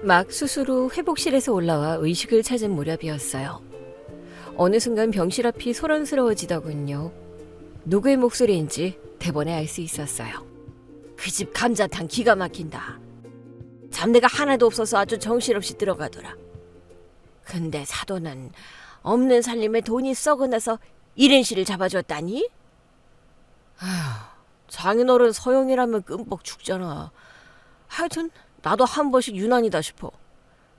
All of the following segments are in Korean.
막 수술 후 회복실에서 올라와 의식을 찾은 무렵이었어요. 어느 순간 병실 앞이 소란스러워지더군요. 누구의 목소리인지 대번에 알 수 있었어요. 그 집 감자탕 기가 막힌다. 잡내가 하나도 없어서 아주 정신없이 들어가더라. 근데 사돈은 없는 살림에 돈이 썩어나서 1인실을 잡아줬다니? 아휴, 장인어른 서영이라면 끔뻑 죽잖아. 하여튼 나도 한 번씩 유난이다 싶어.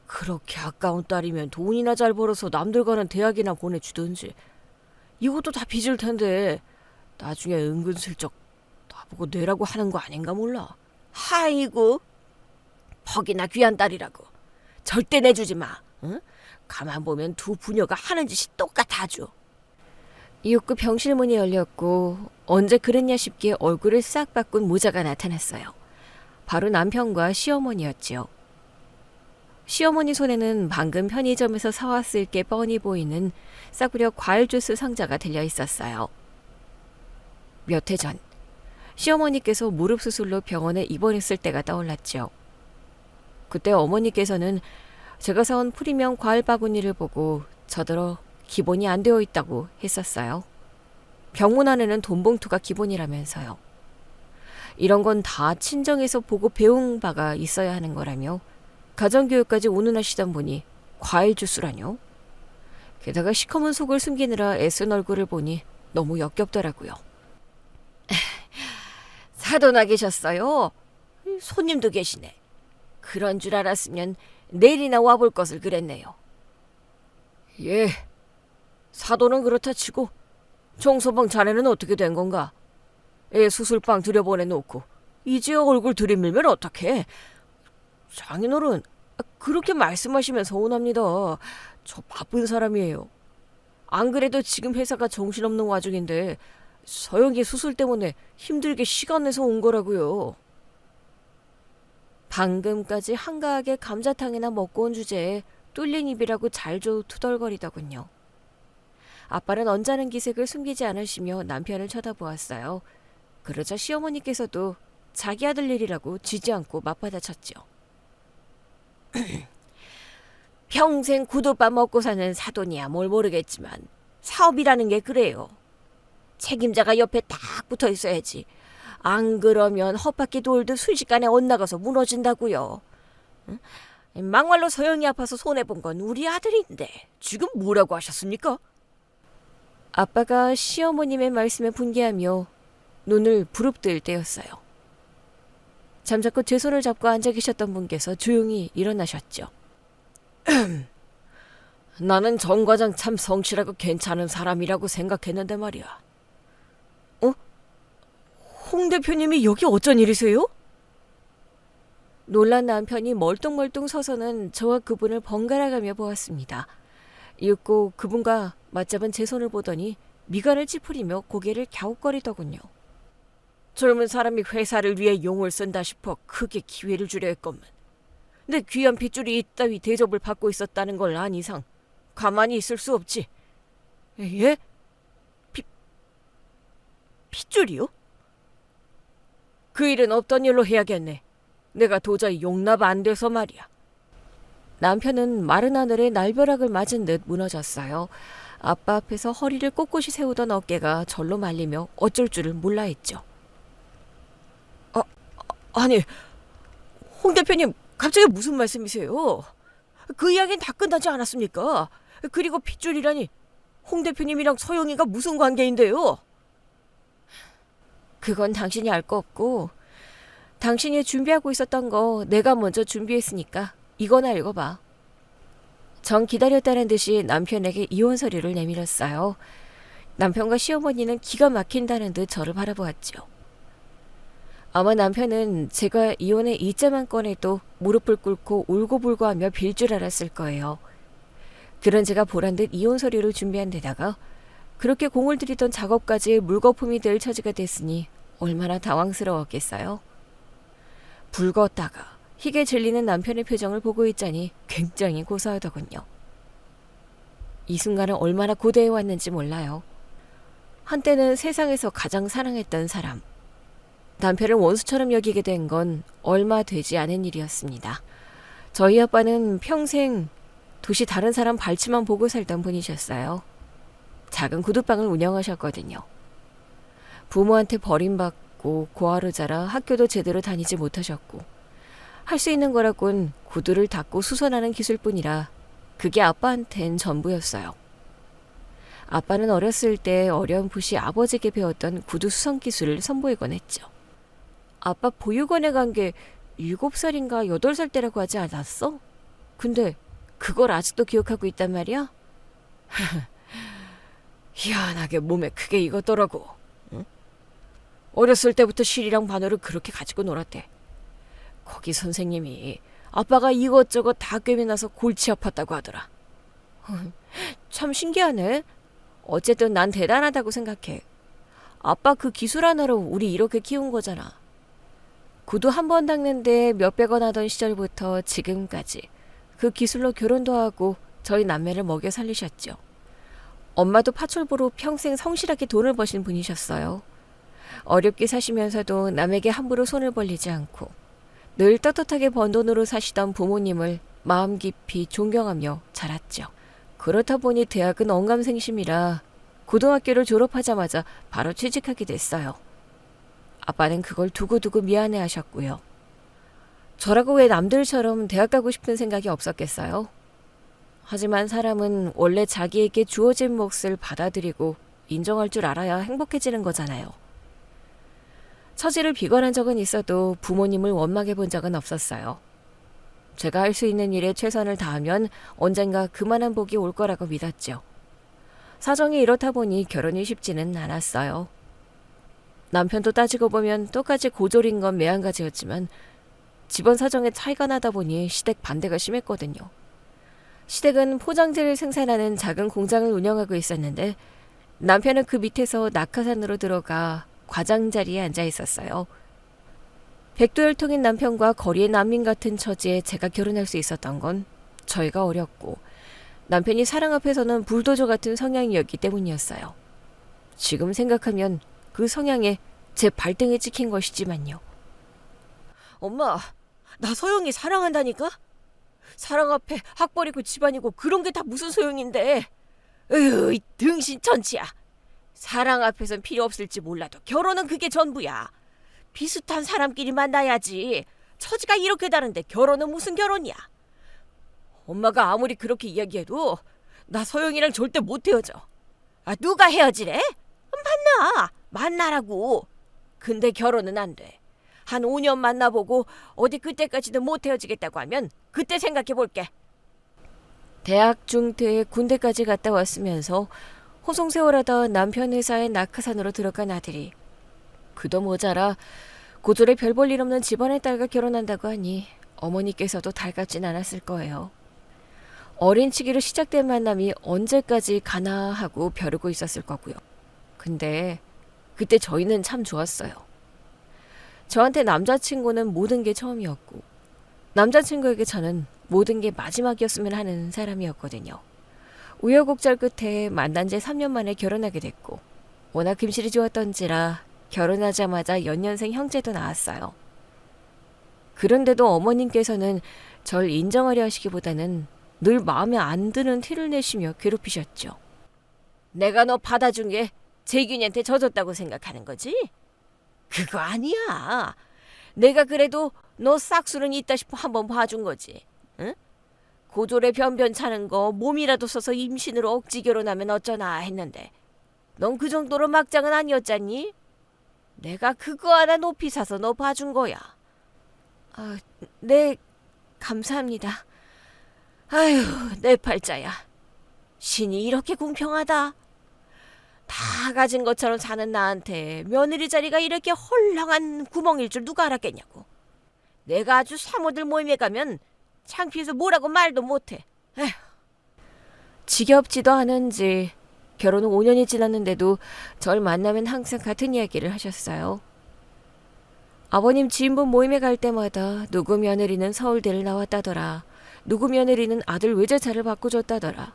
그렇게 아까운 딸이면 돈이나 잘 벌어서 남들 가는 대학이나 보내주든지. 이것도 다 빚을 텐데 나중에 은근슬쩍 나보고 내라고 하는 거 아닌가 몰라. 하이고, 퍽이나 귀한 딸이라고. 절대 내주지 마. 응? 가만 보면 두 부녀가 하는 짓이 똑같아줘. 이윽고 병실 문이 열렸고 언제 그랬냐 싶게 얼굴을 싹 바꾼 모자가 나타났어요. 바로 남편과 시어머니였지요. 시어머니 손에는 방금 편의점에서 사왔을 게 뻔히 보이는 싸구려 과일 주스 상자가 들려 있었어요. 몇 해 전 시어머니께서 무릎 수술로 병원에 입원했을 때가 떠올랐죠. 그때 어머니께서는 제가 사온 프리미엄 과일 바구니를 보고 저더러 기본이 안 되어 있다고 했었어요. 병문 안에는 돈 봉투가 기본이라면서요. 이런 건 다 친정에서 보고 배운 바가 있어야 하는 거라며 가정교육까지 운운하시던 분이 과일 주스라뇨? 게다가 시커먼 속을 숨기느라 애쓴 얼굴을 보니 너무 역겹더라고요. 사돈아 계셨어요? 손님도 계시네. 그런 줄 알았으면 내일이나 와볼 것을 그랬네요. 예, 사돈은 그렇다 치고 정서방 자네는 어떻게 된 건가? 애 수술방 들여보내놓고 이제 얼굴 들이밀면 어떡해? 장인어른, 그렇게 말씀하시면 서운합니다. 저 바쁜 사람이에요. 안 그래도 지금 회사가 정신없는 와중인데 서영이 수술 때문에 힘들게 시간 내서 온 거라고요. 방금까지 한가하게 감자탕이나 먹고 온 주제에 뚫린 입이라고 잘도 투덜거리더군요. 아빠는 언짢은 기색을 숨기지 않으시며 남편을 쳐다보았어요. 그러자 시어머니께서도 자기 아들 일이라고 지지 않고 맞받아쳤죠. 평생 구두밥 먹고 사는 사돈이야 뭘 모르겠지만 사업이라는 게 그래요. 책임자가 옆에 딱 붙어 있어야지. 안 그러면 헛바퀴 돌듯 순식간에 엇나가서 무너진다고요. 응? 막말로 서영이 아파서 손해본 건 우리 아들인데 지금 뭐라고 하셨습니까? 아빠가 시어머님의 말씀에 분개하며 눈을 부릅뜰 때였어요. 잠자코 제 손을 잡고 앉아 계셨던 분께서 조용히 일어나셨죠. 나는 정 과장 참 성실하고 괜찮은 사람이라고 생각했는데 말이야. 홍 대표님이 여기 어쩐 일이세요? 놀란 남편이 멀뚱멀뚱 서서는 저와 그분을 번갈아가며 보았습니다. 이윽고 그분과 맞잡은 제 손을 보더니 미간을 찌푸리며 고개를 갸웃거리더군요. 젊은 사람이 회사를 위해 용을 쓴다 싶어 크게 기회를 주려 했건만. 근데 귀한 핏줄이 이따위 대접을 받고 있었다는 걸 안 이상 가만히 있을 수 없지. 예? 핏줄이요? 그 일은 없던 일로 해야겠네. 내가 도저히 용납 안 돼서 말이야. 남편은 마른 하늘에 날벼락을 맞은 듯 무너졌어요. 아빠 앞에서 허리를 꼿꼿이 세우던 어깨가 절로 말리며 어쩔 줄을 몰라 했죠. 아니, 홍 대표님 갑자기 무슨 말씀이세요? 그 이야기는 다 끝나지 않았습니까? 그리고 핏줄이라니 홍 대표님이랑 서영이가 무슨 관계인데요? 그건 당신이 알 거 없고 당신이 준비하고 있었던 거 내가 먼저 준비했으니까 이거나 읽어봐. 정 기다렸다는 듯이 남편에게 이혼 서류를 내밀었어요. 남편과 시어머니는 기가 막힌다는 듯 저를 바라보았죠. 아마 남편은 제가 이혼의 이자만 꺼내도 무릎을 꿇고 울고불고 하며 빌 줄 알았을 거예요. 그런 제가 보란듯 이혼 서류를 준비한 데다가 그렇게 공을 들이던 작업까지 물거품이 될 처지가 됐으니 얼마나 당황스러웠겠어요. 붉었다가 희게 질리는 남편의 표정을 보고 있자니 굉장히 고사하더군요. 이 순간은 얼마나 고대해왔는지 몰라요. 한때는 세상에서 가장 사랑했던 사람. 남편을 원수처럼 여기게 된 건 얼마 되지 않은 일이었습니다. 저희 아빠는 평생 도시 다른 사람 발치만 보고 살던 분이셨어요. 작은 구두방을 운영하셨거든요. 부모한테 버림받고 고아로 자라 학교도 제대로 다니지 못하셨고 할 수 있는 거라곤 구두를 닦고 수선하는 기술뿐이라 그게 아빠한텐 전부였어요. 아빠는 어렸을 때 어렴풋이 아버지에게 배웠던 구두 수선 기술을 선보이곤 했죠. 아빠 보육원에 간 게 7살인가 8살 때라고 하지 않았어? 근데 그걸 아직도 기억하고 있단 말이야? 희한하게 몸에 크게 익었더라고. 응? 어렸을 때부터 실이랑 바늘을 그렇게 가지고 놀았대. 거기 선생님이 아빠가 이것저것 다 꿰매놔서 골치 아팠다고 하더라. 참 신기하네. 어쨌든 난 대단하다고 생각해. 아빠 그 기술 하나로 우리 이렇게 키운 거잖아. 구두 한 번 닦는데 몇백 원 하던 시절부터 지금까지 그 기술로 결혼도 하고 저희 남매를 먹여 살리셨죠. 엄마도 파출부로 평생 성실하게 돈을 버신 분이셨어요. 어렵게 사시면서도 남에게 함부로 손을 벌리지 않고 늘 떳떳하게 번 돈으로 사시던 부모님을 마음 깊이 존경하며 자랐죠. 그렇다 보니 대학은 언감생심이라 고등학교를 졸업하자마자 바로 취직하게 됐어요. 아빠는 그걸 두고두고 미안해하셨고요. 저라고 왜 남들처럼 대학 가고 싶은 생각이 없었겠어요? 하지만 사람은 원래 자기에게 주어진 몫을 받아들이고 인정할 줄 알아야 행복해지는 거잖아요. 처지를 비관한 적은 있어도 부모님을 원망해 본 적은 없었어요. 제가 할 수 있는 일에 최선을 다하면 언젠가 그만한 복이 올 거라고 믿었죠. 사정이 이렇다 보니 결혼이 쉽지는 않았어요. 남편도 따지고 보면 똑같이 고졸인 건 매한가지였지만 집안 사정에 차이가 나다 보니 시댁 반대가 심했거든요. 시댁은 포장재를 생산하는 작은 공장을 운영하고 있었는데 남편은 그 밑에서 낙하산으로 들어가 과장 자리에 앉아 있었어요. 백두혈통인 남편과 거리의 난민 같은 처지에 제가 결혼할 수 있었던 건 저희가 어렸고 남편이 사랑 앞에서는 불도저 같은 성향이었기 때문이었어요. 지금 생각하면 그 성향에 제 발등에 찍힌 것이지만요. 엄마, 나 서영이 사랑한다니까? 사랑 앞에 학 버리고 집안이고 그런 게 다 무슨 소용인데. 으이, 등신천지야. 사랑 앞에선 필요 없을지 몰라도 결혼은 그게 전부야. 비슷한 사람끼리 만나야지. 처지가 이렇게 다른데 결혼은 무슨 결혼이야. 엄마가 아무리 그렇게 이야기해도 나 서영이랑 절대 못 헤어져. 아, 누가 헤어지래? 만나라고. 근데 결혼은 안 돼. 한 5년 만나보고 어디 그때까지도 못 헤어지겠다고 하면 그때 생각해볼게. 대학 중퇴에 군대까지 갔다 왔으면서 호송세월하다 남편 회사에 낙하산으로 들어간 아들이 그도 모자라 고졸에 별 볼 일 없는 집안의 딸과 결혼한다고 하니 어머니께서도 달갑진 않았을 거예요. 어린 치기로 시작된 만남이 언제까지 가나 하고 벼르고 있었을 거고요. 근데 그때 저희는 참 좋았어요. 저한테 남자친구는 모든 게 처음이었고 남자친구에게 저는 모든 게 마지막이었으면 하는 사람이었거든요. 우여곡절 끝에 만난 지 3년 만에 결혼하게 됐고 워낙 금실이 좋았던지라 결혼하자마자 연년생 형제도 낳았어요. 그런데도 어머님께서는 절 인정하려 하시기보다는 늘 마음에 안 드는 티를 내시며 괴롭히셨죠. 내가 너 받아준 게 재균이한테 져줬다고 생각하는 거지? 그거 아니야. 내가 그래도 너 싹수는 있다 싶어 한번 봐준 거지. 응? 고졸에 변변 차는 거 몸이라도 써서 임신으로 억지 결혼하면 어쩌나 했는데 넌 그 정도로 막장은 아니었잖니? 내가 그거 하나 높이 사서 너 봐준 거야. 아, 네, 감사합니다. 아휴, 내 팔자야. 신이 이렇게 공평하다. 다 가진 것처럼 사는 나한테 며느리 자리가 이렇게 헐렁한 구멍일 줄 누가 알았겠냐고. 내가 아주 사모들 모임에 가면 창피해서 뭐라고 말도 못해. 에휴. 지겹지도 않은지 결혼 후 5년이 지났는데도 절 만나면 항상 같은 이야기를 하셨어요. 아버님 지인분 모임에 갈 때마다 누구 며느리는 서울대를 나왔다더라. 누구 며느리는 아들 외제차를 바꿔줬다더라.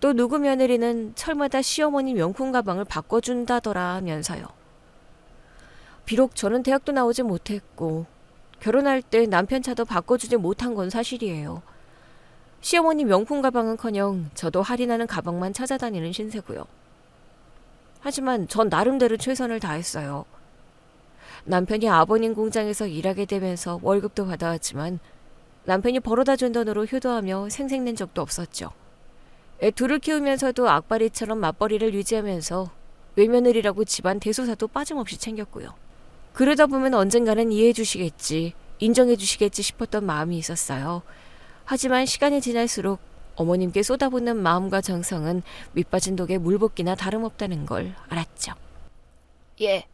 또 누구 며느리는 철마다 시어머니 명품 가방을 바꿔준다더라 하면서요. 비록 저는 대학도 나오지 못했고 결혼할 때 남편 차도 바꿔주지 못한 건 사실이에요. 시어머니 명품 가방은커녕 저도 할인하는 가방만 찾아다니는 신세고요. 하지만 전 나름대로 최선을 다했어요. 남편이 아버님 공장에서 일하게 되면서 월급도 받아왔지만 남편이 벌어다 준 돈으로 효도하며 생색낸 적도 없었죠. 애 둘을 키우면서도 악바리처럼 맞벌이를 유지하면서 외며느리라고 집안 대소사도 빠짐없이 챙겼고요. 그러다 보면 언젠가는 이해해 주시겠지, 인정해 주시겠지 싶었던 마음이 있었어요. 하지만 시간이 지날수록 어머님께 쏟아붓는 마음과 정성은 밑빠진 독에 물 붓기나 다름없다는 걸 알았죠. 예,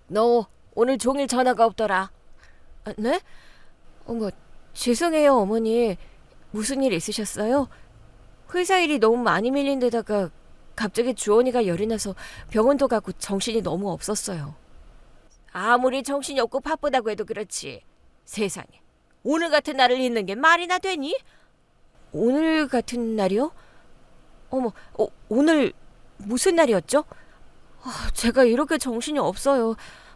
너 오늘 종일 전화가 없더라. 아, 네? 어머, 죄송해요 어머니. 무슨 일 있으셨어요? 회사 일이 너무 많이 밀린 데다가 갑자기 주원이가 열이 나서 병원도 가고 정신이 너무 없었어요. 아무리 정신이 없고 바쁘다고 해도 그렇지. 세상에, 오늘 같은 날을 잊는 게 말이나 되니? 오늘 같은 날이요? 어머, 오늘 무슨 날이었죠? 제가 이렇게 정신이 없어요.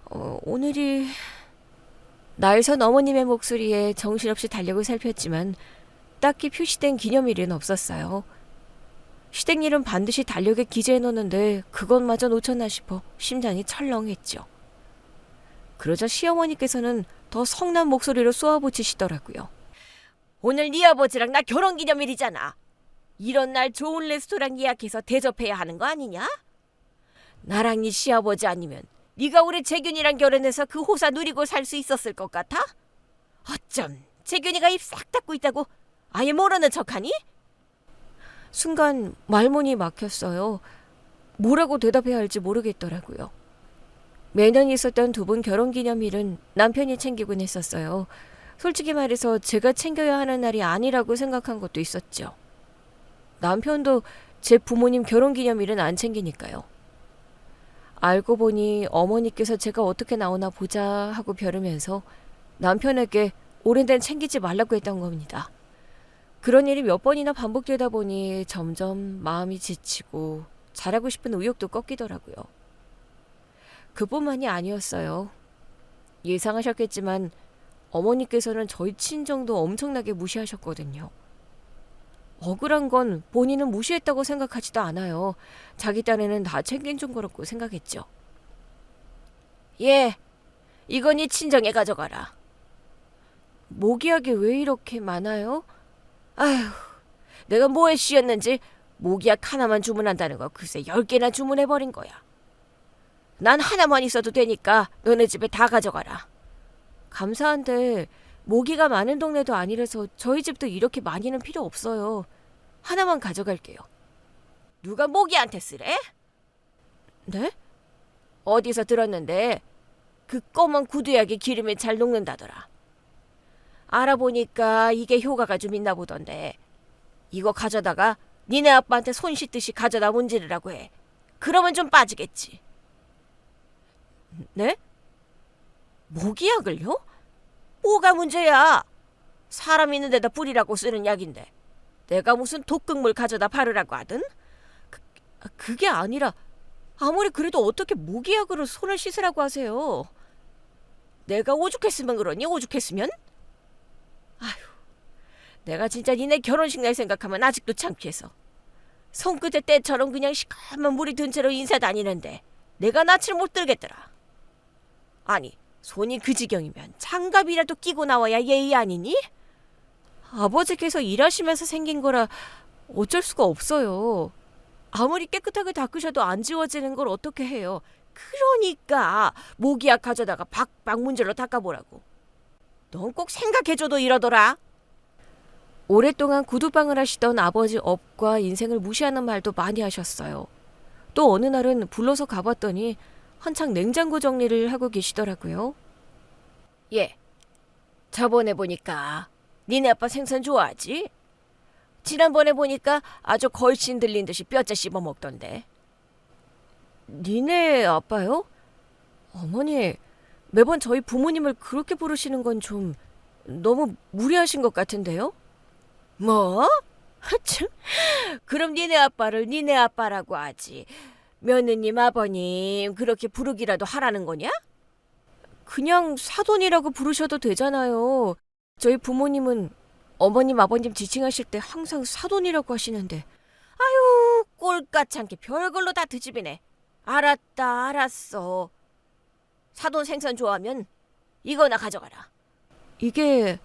오늘이... 날선 어머님의 목소리에 정신없이 달력을 살폈지만 딱히 표시된 기념일은 없었어요. 시댁일은 반드시 달력에 기재해 놓는데 그것마저 놓쳤나 싶어 심장이 철렁했죠. 그러자 시어머니께서는 더 성난 목소리로 쏘아붙이시더라고요. 오늘 네 아버지랑 나 결혼기념일이잖아. 이런 날 좋은 레스토랑 예약해서 대접해야 하는 거 아니냐? 나랑 네 시아버지 아니면 네가 우리 재균이랑 결혼해서 그 호사 누리고 살 수 있었을 것 같아? 어쩜 재균이가 입 싹 닫고 있다고 아예 모르는 척하니? 순간 말문이 막혔어요. 뭐라고 대답해야 할지 모르겠더라고요. 매년 있었던 두 분 결혼기념일은 남편이 챙기곤 했었어요. 솔직히 말해서 제가 챙겨야 하는 날이 아니라고 생각한 것도 있었죠. 남편도 제 부모님 결혼기념일은 안 챙기니까요. 알고 보니 어머니께서 제가 어떻게 나오나 보자 하고 벼르면서 남편에게 오랜된 챙기지 말라고 했던 겁니다. 그런 일이 몇 번이나 반복되다 보니 점점 마음이 지치고 잘하고 싶은 의욕도 꺾이더라고요. 그뿐만이 아니었어요. 예상하셨겠지만 어머니께서는 저희 친정도 엄청나게 무시하셨거든요. 억울한 건 본인은 무시했다고 생각하지도 않아요. 자기 딴에는 다 챙겨준 거라고 생각했죠. 예, 이건 네 친정에 가져가라. 모기약이 왜 이렇게 많아요? 아휴, 내가 뭐에 씌였는지 모기약 하나만 주문한다는 거 글쎄 10개나 주문해버린 거야. 난 하나만 있어도 되니까 너네 집에 다 가져가라. 감사한데 모기가 많은 동네도 아니라서 저희 집도 이렇게 많이는 필요 없어요. 하나만 가져갈게요. 누가 모기한테 쓰래? 네? 어디서 들었는데 그 검은 구두약이 기름에 잘 녹는다더라. 알아보니까 이게 효과가 좀 있나 보던데 이거 가져다가 니네 아빠한테 손 씻듯이 가져다 문지르라고 해. 그러면 좀 빠지겠지. 네? 모기약을요? 뭐가 문제야? 사람 있는 데다 뿌리라고 쓰는 약인데 내가 무슨 독극물 가져다 바르라고 하든? 그게 아니라 아무리 그래도 어떻게 모기약으로 손을 씻으라고 하세요? 내가 오죽했으면 그러니 오죽했으면? 아휴, 내가 진짜 니네 결혼식 날 생각하면 아직도 창피해서 손끝에 때처럼 그냥 시커먼 물이 든 채로 인사 다니는데 내가 낯을 못 들겠더라. 아니, 손이 그 지경이면 장갑이라도 끼고 나와야 예의 아니니? 아버지께서 일하시면서 생긴 거라 어쩔 수가 없어요. 아무리 깨끗하게 닦으셔도 안 지워지는 걸 어떻게 해요. 그러니까 모기약 가져다가 박박 문질러 닦아보라고. 넌 꼭 생각해줘도 이러더라. 오랫동안 구두방을 하시던 아버지 업과 인생을 무시하는 말도 많이 하셨어요. 또 어느 날은 불러서 가봤더니 한창 냉장고 정리를 하고 계시더라고요. 예, 저번에 보니까 니네 아빠 생선 좋아하지? 지난번에 보니까 아주 걸신 들린 듯이 뼈째 씹어 먹던데. 니네 아빠요? 어머니, 매번 저희 부모님을 그렇게 부르시는 건 좀 너무 무리하신 것 같은데요? 뭐? 하참, 그럼 니네 아빠를 니네 아빠라고 하지. 며느님, 아버님 그렇게 부르기라도 하라는 거냐? 그냥 사돈이라고 부르셔도 되잖아요. 저희 부모님은 어머님, 아버님 지칭하실 때 항상 사돈이라고 하시는데. 아유, 꼴까찮게 별걸로 다 트집이네. 알았다, 알았어. 사돈 생선 좋아하면 이거나 가져가라. 이게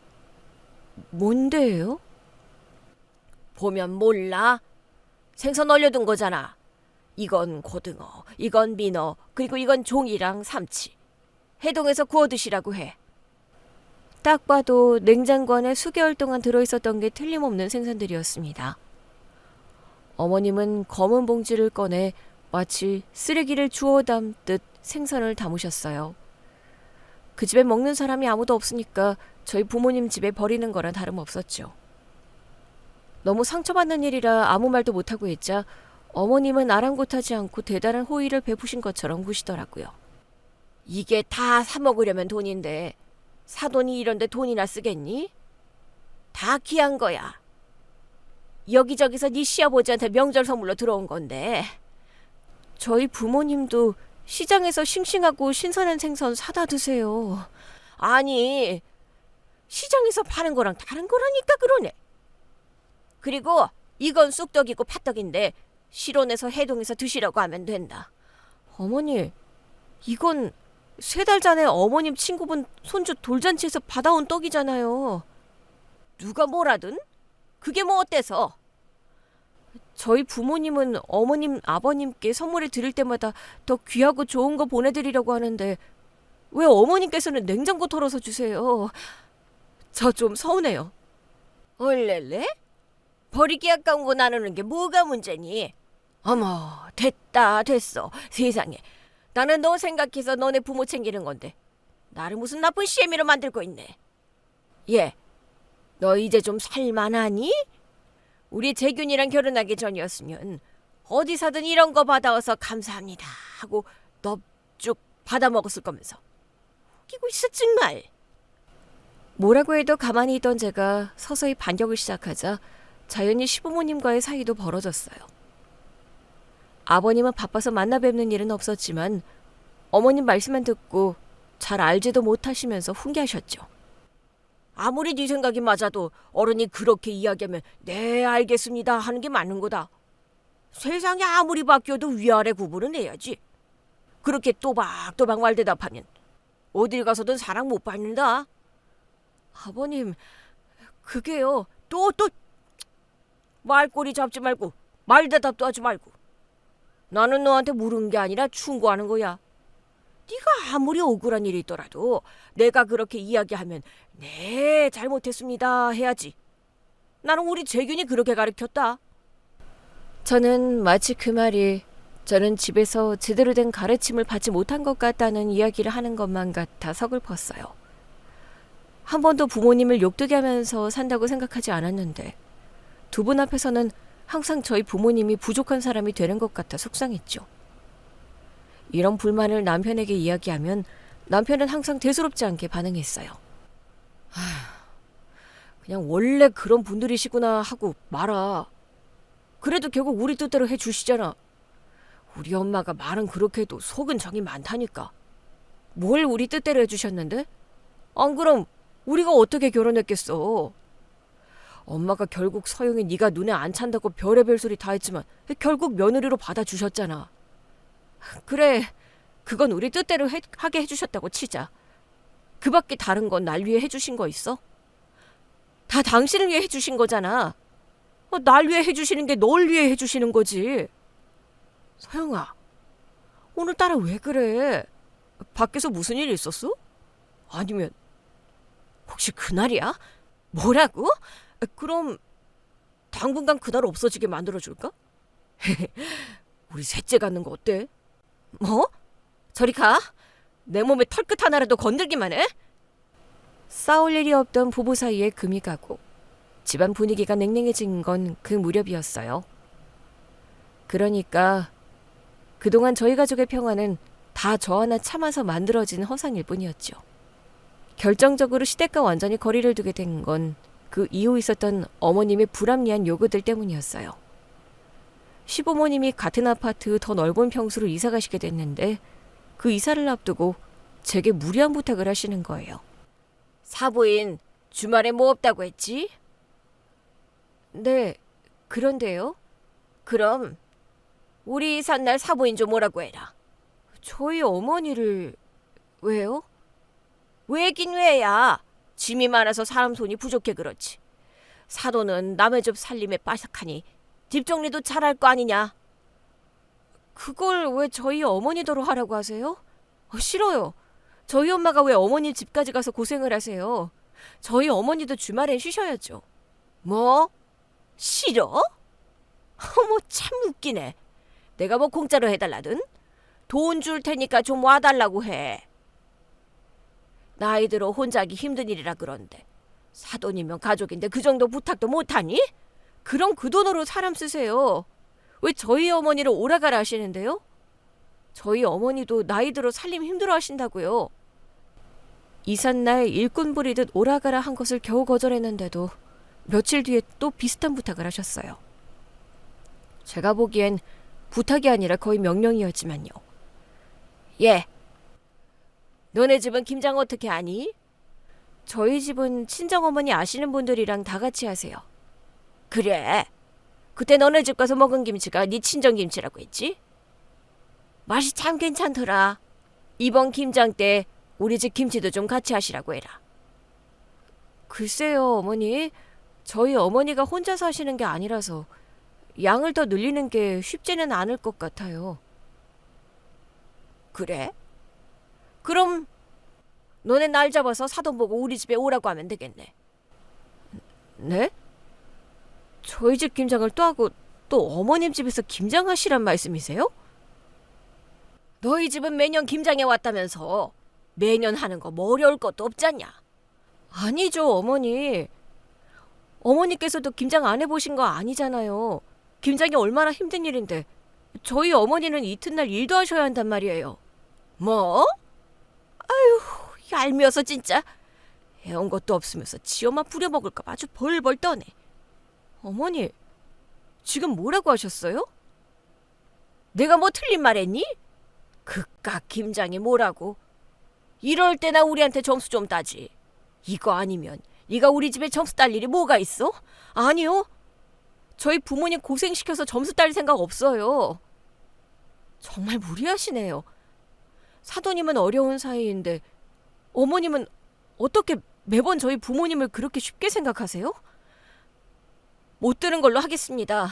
뭔데요? 보면 몰라? 생선 얼려둔 거잖아. 이건 고등어, 이건 민어, 그리고 이건 종이랑 삼치. 해동해서 구워 드시라고 해. 딱 봐도 냉장고 안에 수개월 동안 들어있었던 게 틀림없는 생선들이었습니다. 어머님은 검은 봉지를 꺼내 마치 쓰레기를 주워 담듯 생선을 담으셨어요. 그 집에 먹는 사람이 아무도 없으니까 저희 부모님 집에 버리는 거랑 다름없었죠. 너무 상처받는 일이라 아무 말도 못하고 있자 어머님은 아랑곳하지 않고 대단한 호의를 베푸신 것처럼 구시더라고요. 이게 다 사 먹으려면 돈인데 사돈이 이런데 돈이나 쓰겠니? 다 귀한 거야. 여기저기서 네 시아버지한테 명절 선물로 들어온 건데. 저희 부모님도 시장에서 싱싱하고 신선한 생선 사다 드세요. 아니, 시장에서 파는 거랑 다른 거라니까 그러네. 그리고 이건 쑥떡이고 팥떡인데 실온에서 해동해서 드시라고 하면 된다. 어머니, 이건 3달 전에 어머님 친구분 손주 돌잔치에서 받아온 떡이잖아요. 누가 뭐라든? 그게 뭐 어때서? 저희 부모님은 어머님, 아버님께 선물을 드릴 때마다 더 귀하고 좋은 거 보내드리려고 하는데 왜 어머님께서는 냉장고 털어서 주세요? 저 좀 서운해요. 얼렐레? 버리기 아까운 거 나누는 게 뭐가 문제니? 어머, 됐어. 세상에. 나는 너 생각해서 너네 부모 챙기는 건데 나를 무슨 나쁜 시애미로 만들고 있네. 얘, 너 이제 좀 살만하니? 우리 재균이랑 결혼하기 전이었으면 어디서든 이런 거 받아와서 감사합니다 하고 넙죽 받아먹었을 거면서. 웃기고 있어 정말. 뭐라고 해도 가만히 있던 제가 서서히 반격을 시작하자 자연히 시부모님과의 사이도 벌어졌어요. 아버님은 바빠서 만나 뵙는 일은 없었지만 어머님 말씀만 듣고 잘 알지도 못하시면서 훈계하셨죠. 아무리 네 생각이 맞아도 어른이 그렇게 이야기하면 네 알겠습니다 하는 게 맞는 거다. 세상이 아무리 바뀌어도 위아래 구분은 해야지. 그렇게 또박또박 말대답하면 어딜 가서든 사랑 못 받는다. 아버님, 그게요. 또 말꼬리 잡지 말고 말대답도 하지 말고. 나는 너한테 물은 게 아니라 충고하는 거야. 네가 아무리 억울한 일이 있더라도 내가 그렇게 이야기하면 네 잘못했습니다 해야지. 나는 우리 재균이 그렇게 가르쳤다. 저는 마치 그 말이 저는 집에서 제대로 된 가르침을 받지 못한 것 같다는 이야기를 하는 것만 같아 서글펐어요. 한 번도 부모님을 욕되게 하면서 산다고 생각하지 않았는데 두 분 앞에서는 항상 저희 부모님이 부족한 사람이 되는 것 같아 속상했죠. 이런 불만을 남편에게 이야기하면 남편은 항상 대수롭지 않게 반응했어요. 그냥 원래 그런 분들이시구나 하고 말아. 그래도 결국 우리 뜻대로 해주시잖아. 우리 엄마가 말은 그렇게 해도 속은 정이 많다니까. 뭘 우리 뜻대로 해주셨는데? 안 그럼 우리가 어떻게 결혼했겠어. 엄마가 결국 서영이 네가 눈에 안 찬다고 별의별 소리 다 했지만 결국 며느리로 받아주셨잖아. 그래, 그건 우리 뜻대로 하게 해주셨다고 치자. 그 밖에 다른 건 날 위해 해주신 거 있어? 다 당신을 위해 해주신 거잖아. 날 위해 해주시는 게 널 위해 해주시는 거지. 서영아, 오늘따라 왜 그래? 밖에서 무슨 일 있었어? 아니면 혹시 그날이야? 뭐라고? 그럼 당분간 그날 없어지게 만들어줄까? 우리 셋째 갖는 거 어때? 뭐? 저리 가. 내 몸에 털끝 하나라도 건들기만 해? 싸울 일이 없던 부부 사이에 금이 가고 집안 분위기가 냉랭해진 건 그 무렵이었어요. 그러니까 그동안 저희 가족의 평화는 다 저 하나 참아서 만들어진 허상일 뿐이었죠. 결정적으로 시댁과 완전히 거리를 두게 된 건 그 이후 있었던 어머님의 불합리한 요구들 때문이었어요. 시부모님이 같은 아파트 더 넓은 평수로 이사 가시게 됐는데 그 이사를 앞두고 제게 무리한 부탁을 하시는 거예요. 사부인, 주말에 뭐 없다고 했지? 네, 그런데요? 그럼 우리 산날 사부인 좀 오라고 해라. 저희 어머니를... 왜요? 왜긴 왜야. 짐이 많아서 사람 손이 부족해 그렇지. 사돈은 남의 집 살림에 빠삭하니 뒷정리도 잘할 거 아니냐. 그걸 왜 저희 어머니더러 하라고 하세요? 싫어요. 저희 엄마가 왜 어머니 집까지 가서 고생을 하세요. 저희 어머니도 주말엔 쉬셔야죠. 뭐? 싫어? 어머 참 웃기네. 내가 뭐 공짜로 해달라든? 돈 줄 테니까 좀 와달라고 해. 나이 들어 혼자 하기 힘든 일이라 그런데 사돈이면 가족인데 그 정도 부탁도 못하니? 그럼 그 돈으로 사람 쓰세요. 왜 저희 어머니를 오라가라 하시는데요? 저희 어머니도 나이 들어 살림 힘들어 하신다고요. 이삿날 일꾼 부리듯 오라가라 한 것을 겨우 거절했는데도 며칠 뒤에 또 비슷한 부탁을 하셨어요. 제가 보기엔 부탁이 아니라 거의 명령이었지만요. 예. 너네 집은 김장 어떻게 하니? 저희 집은 친정어머니 아시는 분들이랑 다 같이 하세요. 그래. 그때 너네 집 가서 먹은 김치가 네 친정김치라고 했지? 맛이 참 괜찮더라. 이번 김장 때 우리 집 김치도 좀 같이 하시라고 해라. 글쎄요, 어머니. 저희 어머니가 혼자 사시는 게 아니라서 양을 더 늘리는 게 쉽지는 않을 것 같아요. 그래? 그럼 너네 날 잡아서 사돈 보고 우리 집에 오라고 하면 되겠네. 네? 저희 집 김장을 또 하고 또 어머님 집에서 김장하시란 말씀이세요? 너희 집은 매년 김장해 왔다면서 매년 하는 거 뭐 어려울 것도 없잖냐. 아니죠, 어머니. 어머니께서도 김장 안 해보신 거 아니잖아요. 김장이 얼마나 힘든 일인데 저희 어머니는 이튿날 일도 하셔야 한단 말이에요. 뭐? 아유, 얄미워서 진짜. 해온 것도 없으면서 지 엄마 부려먹을까 봐 아주 벌벌 떠네. 어머니, 지금 뭐라고 하셨어요? 내가 뭐 틀린 말 했니? 그깟 김장이 뭐라고. 이럴 때나 우리한테 점수 좀 따지. 이거 아니면 네가 우리 집에 점수 딸 일이 뭐가 있어? 아니요. 저희 부모님 고생시켜서 점수 딸 생각 없어요. 정말 무리하시네요. 사돈님은 어려운 사이인데 어머님은 어떻게 매번 저희 부모님을 그렇게 쉽게 생각하세요? 못 들은 걸로 하겠습니다.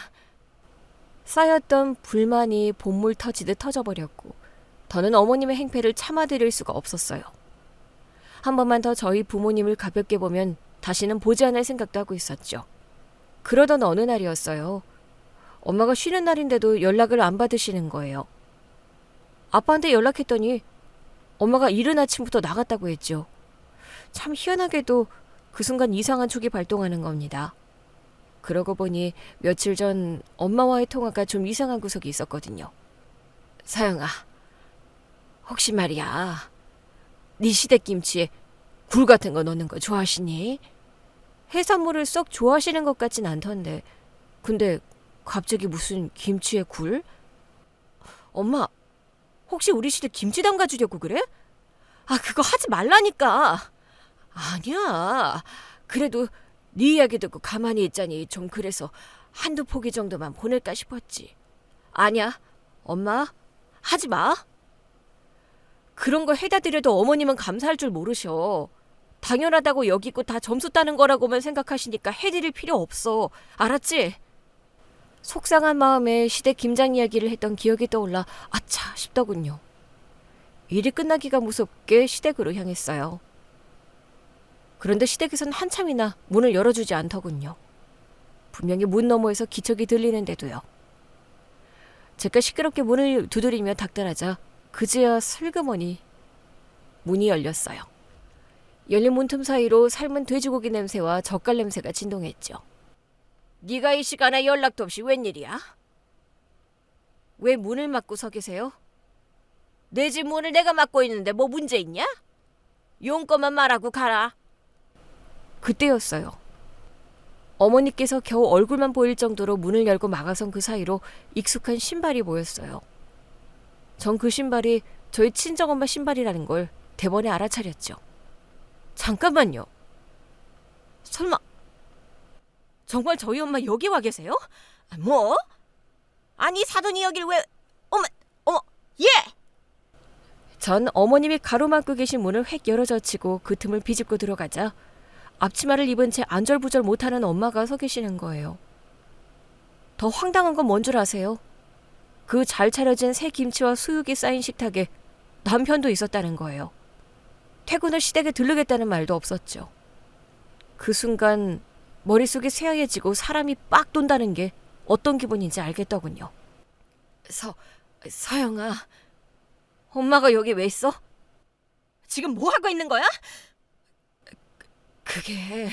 쌓였던 불만이 본물 터지듯 터져버렸고 더는 어머님의 행패를 참아드릴 수가 없었어요. 한 번만 더 저희 부모님을 가볍게 보면 다시는 보지 않을 생각도 하고 있었죠. 그러던 어느 날이었어요. 엄마가 쉬는 날인데도 연락을 안 받으시는 거예요. 아빠한테 연락했더니 엄마가 이른 아침부터 나갔다고 했죠. 참 희한하게도 그 순간 이상한 촉이 발동하는 겁니다. 그러고 보니 며칠 전 엄마와의 통화가 좀 이상한 구석이 있었거든요. 사영아, 혹시 말이야, 네 시댁김치에 굴 같은 거 넣는 거 좋아하시니? 해산물을 썩 좋아하시는 것 같진 않던데 근데 갑자기 무슨 김치에 굴? 엄마, 혹시 우리 시댁 김치 담가주려고 그래? 아, 그거 하지 말라니까. 아니야. 그래도 네 이야기 듣고 가만히 있자니 좀 그래서 한두 포기 정도만 보낼까 싶었지. 아니야. 엄마, 하지 마. 그런 거 해다 드려도 어머님은 감사할 줄 모르셔. 당연하다고 여기고 다 점수 따는 거라고만 생각하시니까 해드릴 필요 없어. 알았지? 속상한 마음에 시댁 김장 이야기를 했던 기억이 떠올라 아차 싶더군요. 일이 끝나기가 무섭게 시댁으로 향했어요. 그런데 시댁에선 한참이나 문을 열어주지 않더군요. 분명히 문 너머에서 기척이 들리는데도요. 제가 시끄럽게 문을 두드리며 닥달하자 그제야 슬그머니 문이 열렸어요. 열린 문틈 사이로 삶은 돼지고기 냄새와 젓갈 냄새가 진동했죠. 네가 이 시간에 연락도 없이 웬일이야? 왜 문을 막고 서 계세요? 내 집 문을 내가 막고 있는데 뭐 문제 있냐? 용건만 말하고 가라. 그때였어요. 어머니께서 겨우 얼굴만 보일 정도로 문을 열고 막아선 그 사이로 익숙한 신발이 보였어요. 전 그 신발이 저희 친정엄마 신발이라는 걸 대번에 알아차렸죠. 잠깐만요. 설마 정말 저희 엄마 여기 와 계세요? 뭐? 아니 사돈이 여길 왜? 어머, 예! 전 어머님이 가로막고 계신 문을 획 열어젖히고 그 틈을 비집고 들어가자 앞치마를 입은 채 안절부절 못하는 엄마가 서 계시는 거예요. 더 황당한 건 뭔 줄 아세요? 그 잘 차려진 새 김치와 수육이 쌓인 식탁에 남편도 있었다는 거예요. 퇴근 후 시댁에 들르겠다는 말도 없었죠. 그 순간 머릿속이 새하얘지고 사람이 빡 돈다는 게 어떤 기분인지 알겠더군요. 서영아, 엄마가 여기 왜 있어? 지금 뭐 하고 있는 거야? 그게...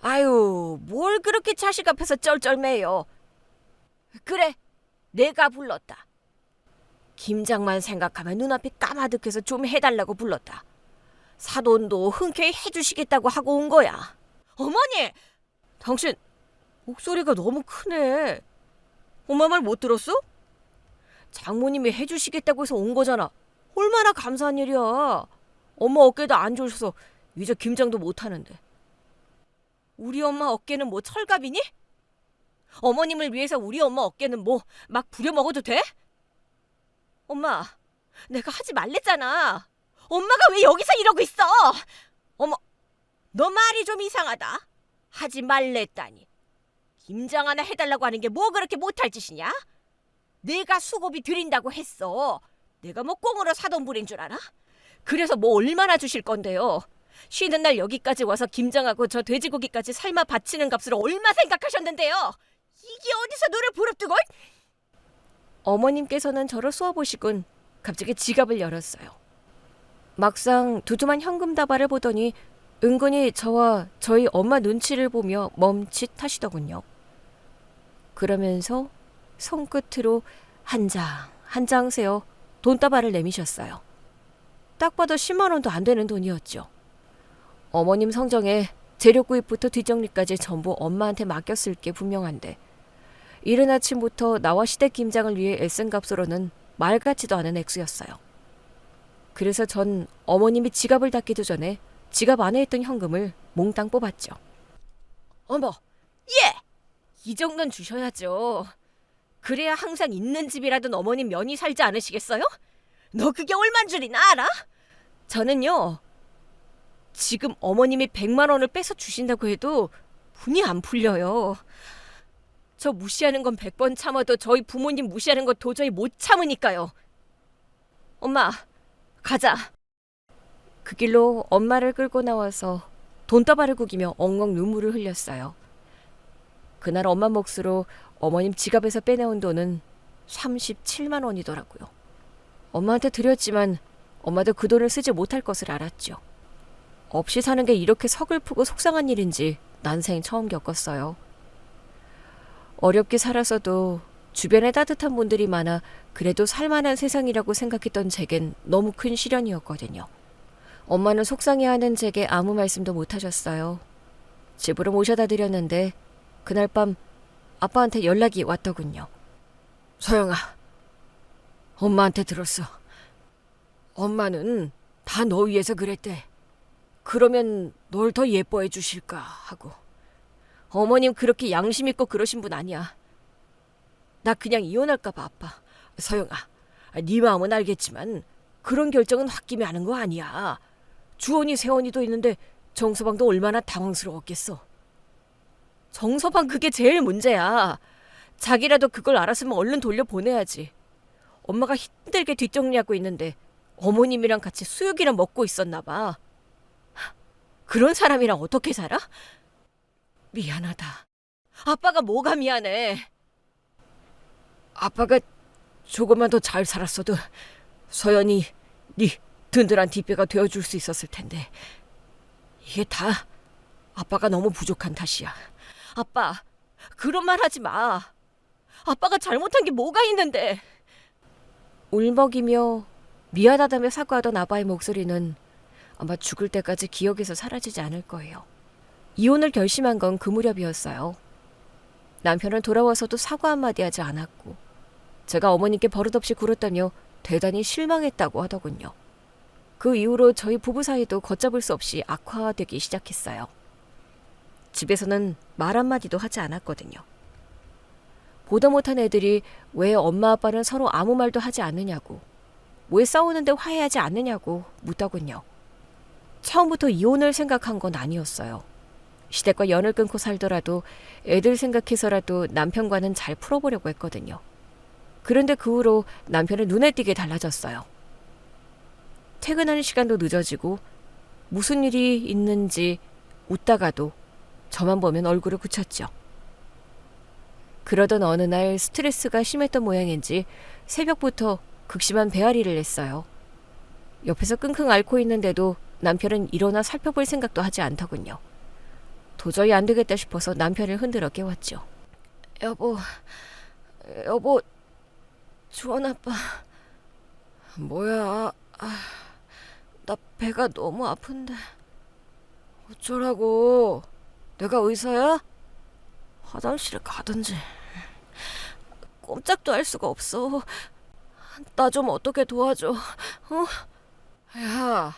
아유, 뭘 그렇게 자식 앞에서 쩔쩔매요. 그래, 내가 불렀다. 김장만 생각하면 눈앞이 까마득해서 좀 해달라고 불렀다. 사돈도 흔쾌히 해주시겠다고 하고 온 거야. 어머니! 당신 목소리가 너무 크네. 엄마 말 못 들었어? 장모님이 해주시겠다고 해서 온 거잖아. 얼마나 감사한 일이야. 엄마 어깨도 안 좋으셔서 이제 김장도 못 하는데. 우리 엄마 어깨는 뭐 철갑이니? 어머님을 위해서 우리 엄마 어깨는 뭐 막 부려먹어도 돼? 엄마, 내가 하지 말랬잖아. 엄마가 왜 여기서 이러고 있어? 어머, 너 말이 좀 이상하다. 하지 말랬다니. 김장 하나 해달라고 하는 게 뭐 그렇게 못할 짓이냐? 내가 수고비 드린다고 했어. 내가 뭐 꽁으로 사돈 부린 줄 알아? 그래서 뭐 얼마나 주실 건데요? 쉬는 날 여기까지 와서 김장하고 저 돼지고기까지 삶아 바치는 값으로 얼마 생각하셨는데요? 이게 어디서 너를 부릅뜨고? 어머님께서는 저를 쏘아보시곤 갑자기 지갑을 열었어요. 막상 두툼한 현금 다발을 보더니 은근히 저와 저희 엄마 눈치를 보며 멈칫하시더군요. 그러면서 손끝으로 한 장 한 장 세어 돈다발을 내미셨어요. 딱 봐도 10만 원도 안 되는 돈이었죠. 어머님 성정에 재료 구입부터 뒷정리까지 전부 엄마한테 맡겼을 게 분명한데 이른 아침부터 나와 시댁 김장을 위해 애쓴 값으로는 말 같지도 않은 액수였어요. 그래서 전 어머님이 지갑을 닫기도 전에 지갑 안에 있던 현금을 몽땅 뽑았죠. 어머, 예! 이 정도는 주셔야죠. 그래야 항상 있는 집이라든 어머님 면이 살지 않으시겠어요? 너 그게 얼만 줄이나 알아? 저는요, 지금 어머님이 100만 원을 뺏어 주신다고 해도 분이 안 풀려요. 저 무시하는 건 100번 참아도 저희 부모님 무시하는 거 도저히 못 참으니까요. 엄마, 가자. 그 길로 엄마를 끌고 나와서 돈다발을 구기며 엉엉 눈물을 흘렸어요. 그날 엄마 몫으로 어머님 지갑에서 빼내온 돈은 37만 원이더라고요. 엄마한테 드렸지만 엄마도 그 돈을 쓰지 못할 것을 알았죠. 없이 사는 게 이렇게 서글프고 속상한 일인지 난생 처음 겪었어요. 어렵게 살아서도 주변에 따뜻한 분들이 많아 그래도 살만한 세상이라고 생각했던 제겐 너무 큰 시련이었거든요. 엄마는 속상해하는 제게 아무 말씀도 못 하셨어요. 집으로 모셔다 드렸는데 그날 밤 아빠한테 연락이 왔더군요. 서영아, 엄마한테 들었어. 엄마는 다 너 위해서 그랬대. 그러면 널 더 예뻐해 주실까 하고. 어머님 그렇게 양심 있고 그러신 분 아니야. 나 그냥 이혼할까 봐 아파. 서영아, 네 마음은 알겠지만 그런 결정은 홧김에 하는 거 아니야. 주원이 세원이도 있는데 정서방도 얼마나 당황스러웠겠어. 정서방 그게 제일 문제야. 자기라도 그걸 알았으면 얼른 돌려보내야지. 엄마가 힘들게 뒷정리하고 있는데 어머님이랑 같이 수육이랑 먹고 있었나 봐. 그런 사람이랑 어떻게 살아? 미안하다. 아빠가 뭐가 미안해? 아빠가 조금만 더 잘 살았어도 서연이 네 든든한 뒷배가 되어줄 수 있었을 텐데 이게 다 아빠가 너무 부족한 탓이야. 아빠, 그런 말 하지 마. 아빠가 잘못한 게 뭐가 있는데. 울먹이며 미안하다며 사과하던 아빠의 목소리는 아마 죽을 때까지 기억에서 사라지지 않을 거예요. 이혼을 결심한 건 그 무렵이었어요. 남편은 돌아와서도 사과 한마디 하지 않았고 제가 어머님께 버릇없이 굴었다며 대단히 실망했다고 하더군요. 그 이후로 저희 부부 사이도 걷잡을 수 없이 악화되기 시작했어요. 집에서는 말 한마디도 하지 않았거든요. 보다 못한 애들이 왜 엄마 아빠는 서로 아무 말도 하지 않느냐고, 왜 싸우는데 화해하지 않느냐고 묻더군요. 처음부터 이혼을 생각한 건 아니었어요. 시댁과 연을 끊고 살더라도 애들 생각해서라도 남편과는 잘 풀어보려고 했거든요. 그런데 그 후로 남편은 눈에 띄게 달라졌어요. 퇴근하는 시간도 늦어지고 무슨 일이 있는지 웃다가도 저만 보면 얼굴을 굳혔죠. 그러던 어느 날 스트레스가 심했던 모양인지 새벽부터 극심한 배앓이를 했어요. 옆에서 끙끙 앓고 있는데도 남편은 일어나 살펴볼 생각도 하지 않더군요. 도저히 안 되겠다 싶어서 남편을 흔들어 깨웠죠. 여보, 주원 아빠. 뭐야? 나 배가 너무 아픈데. 어쩌라고? 내가 의사야? 화장실에 가든지. 꼼짝도 할 수가 없어. 나 좀 어떻게 도와줘. 야,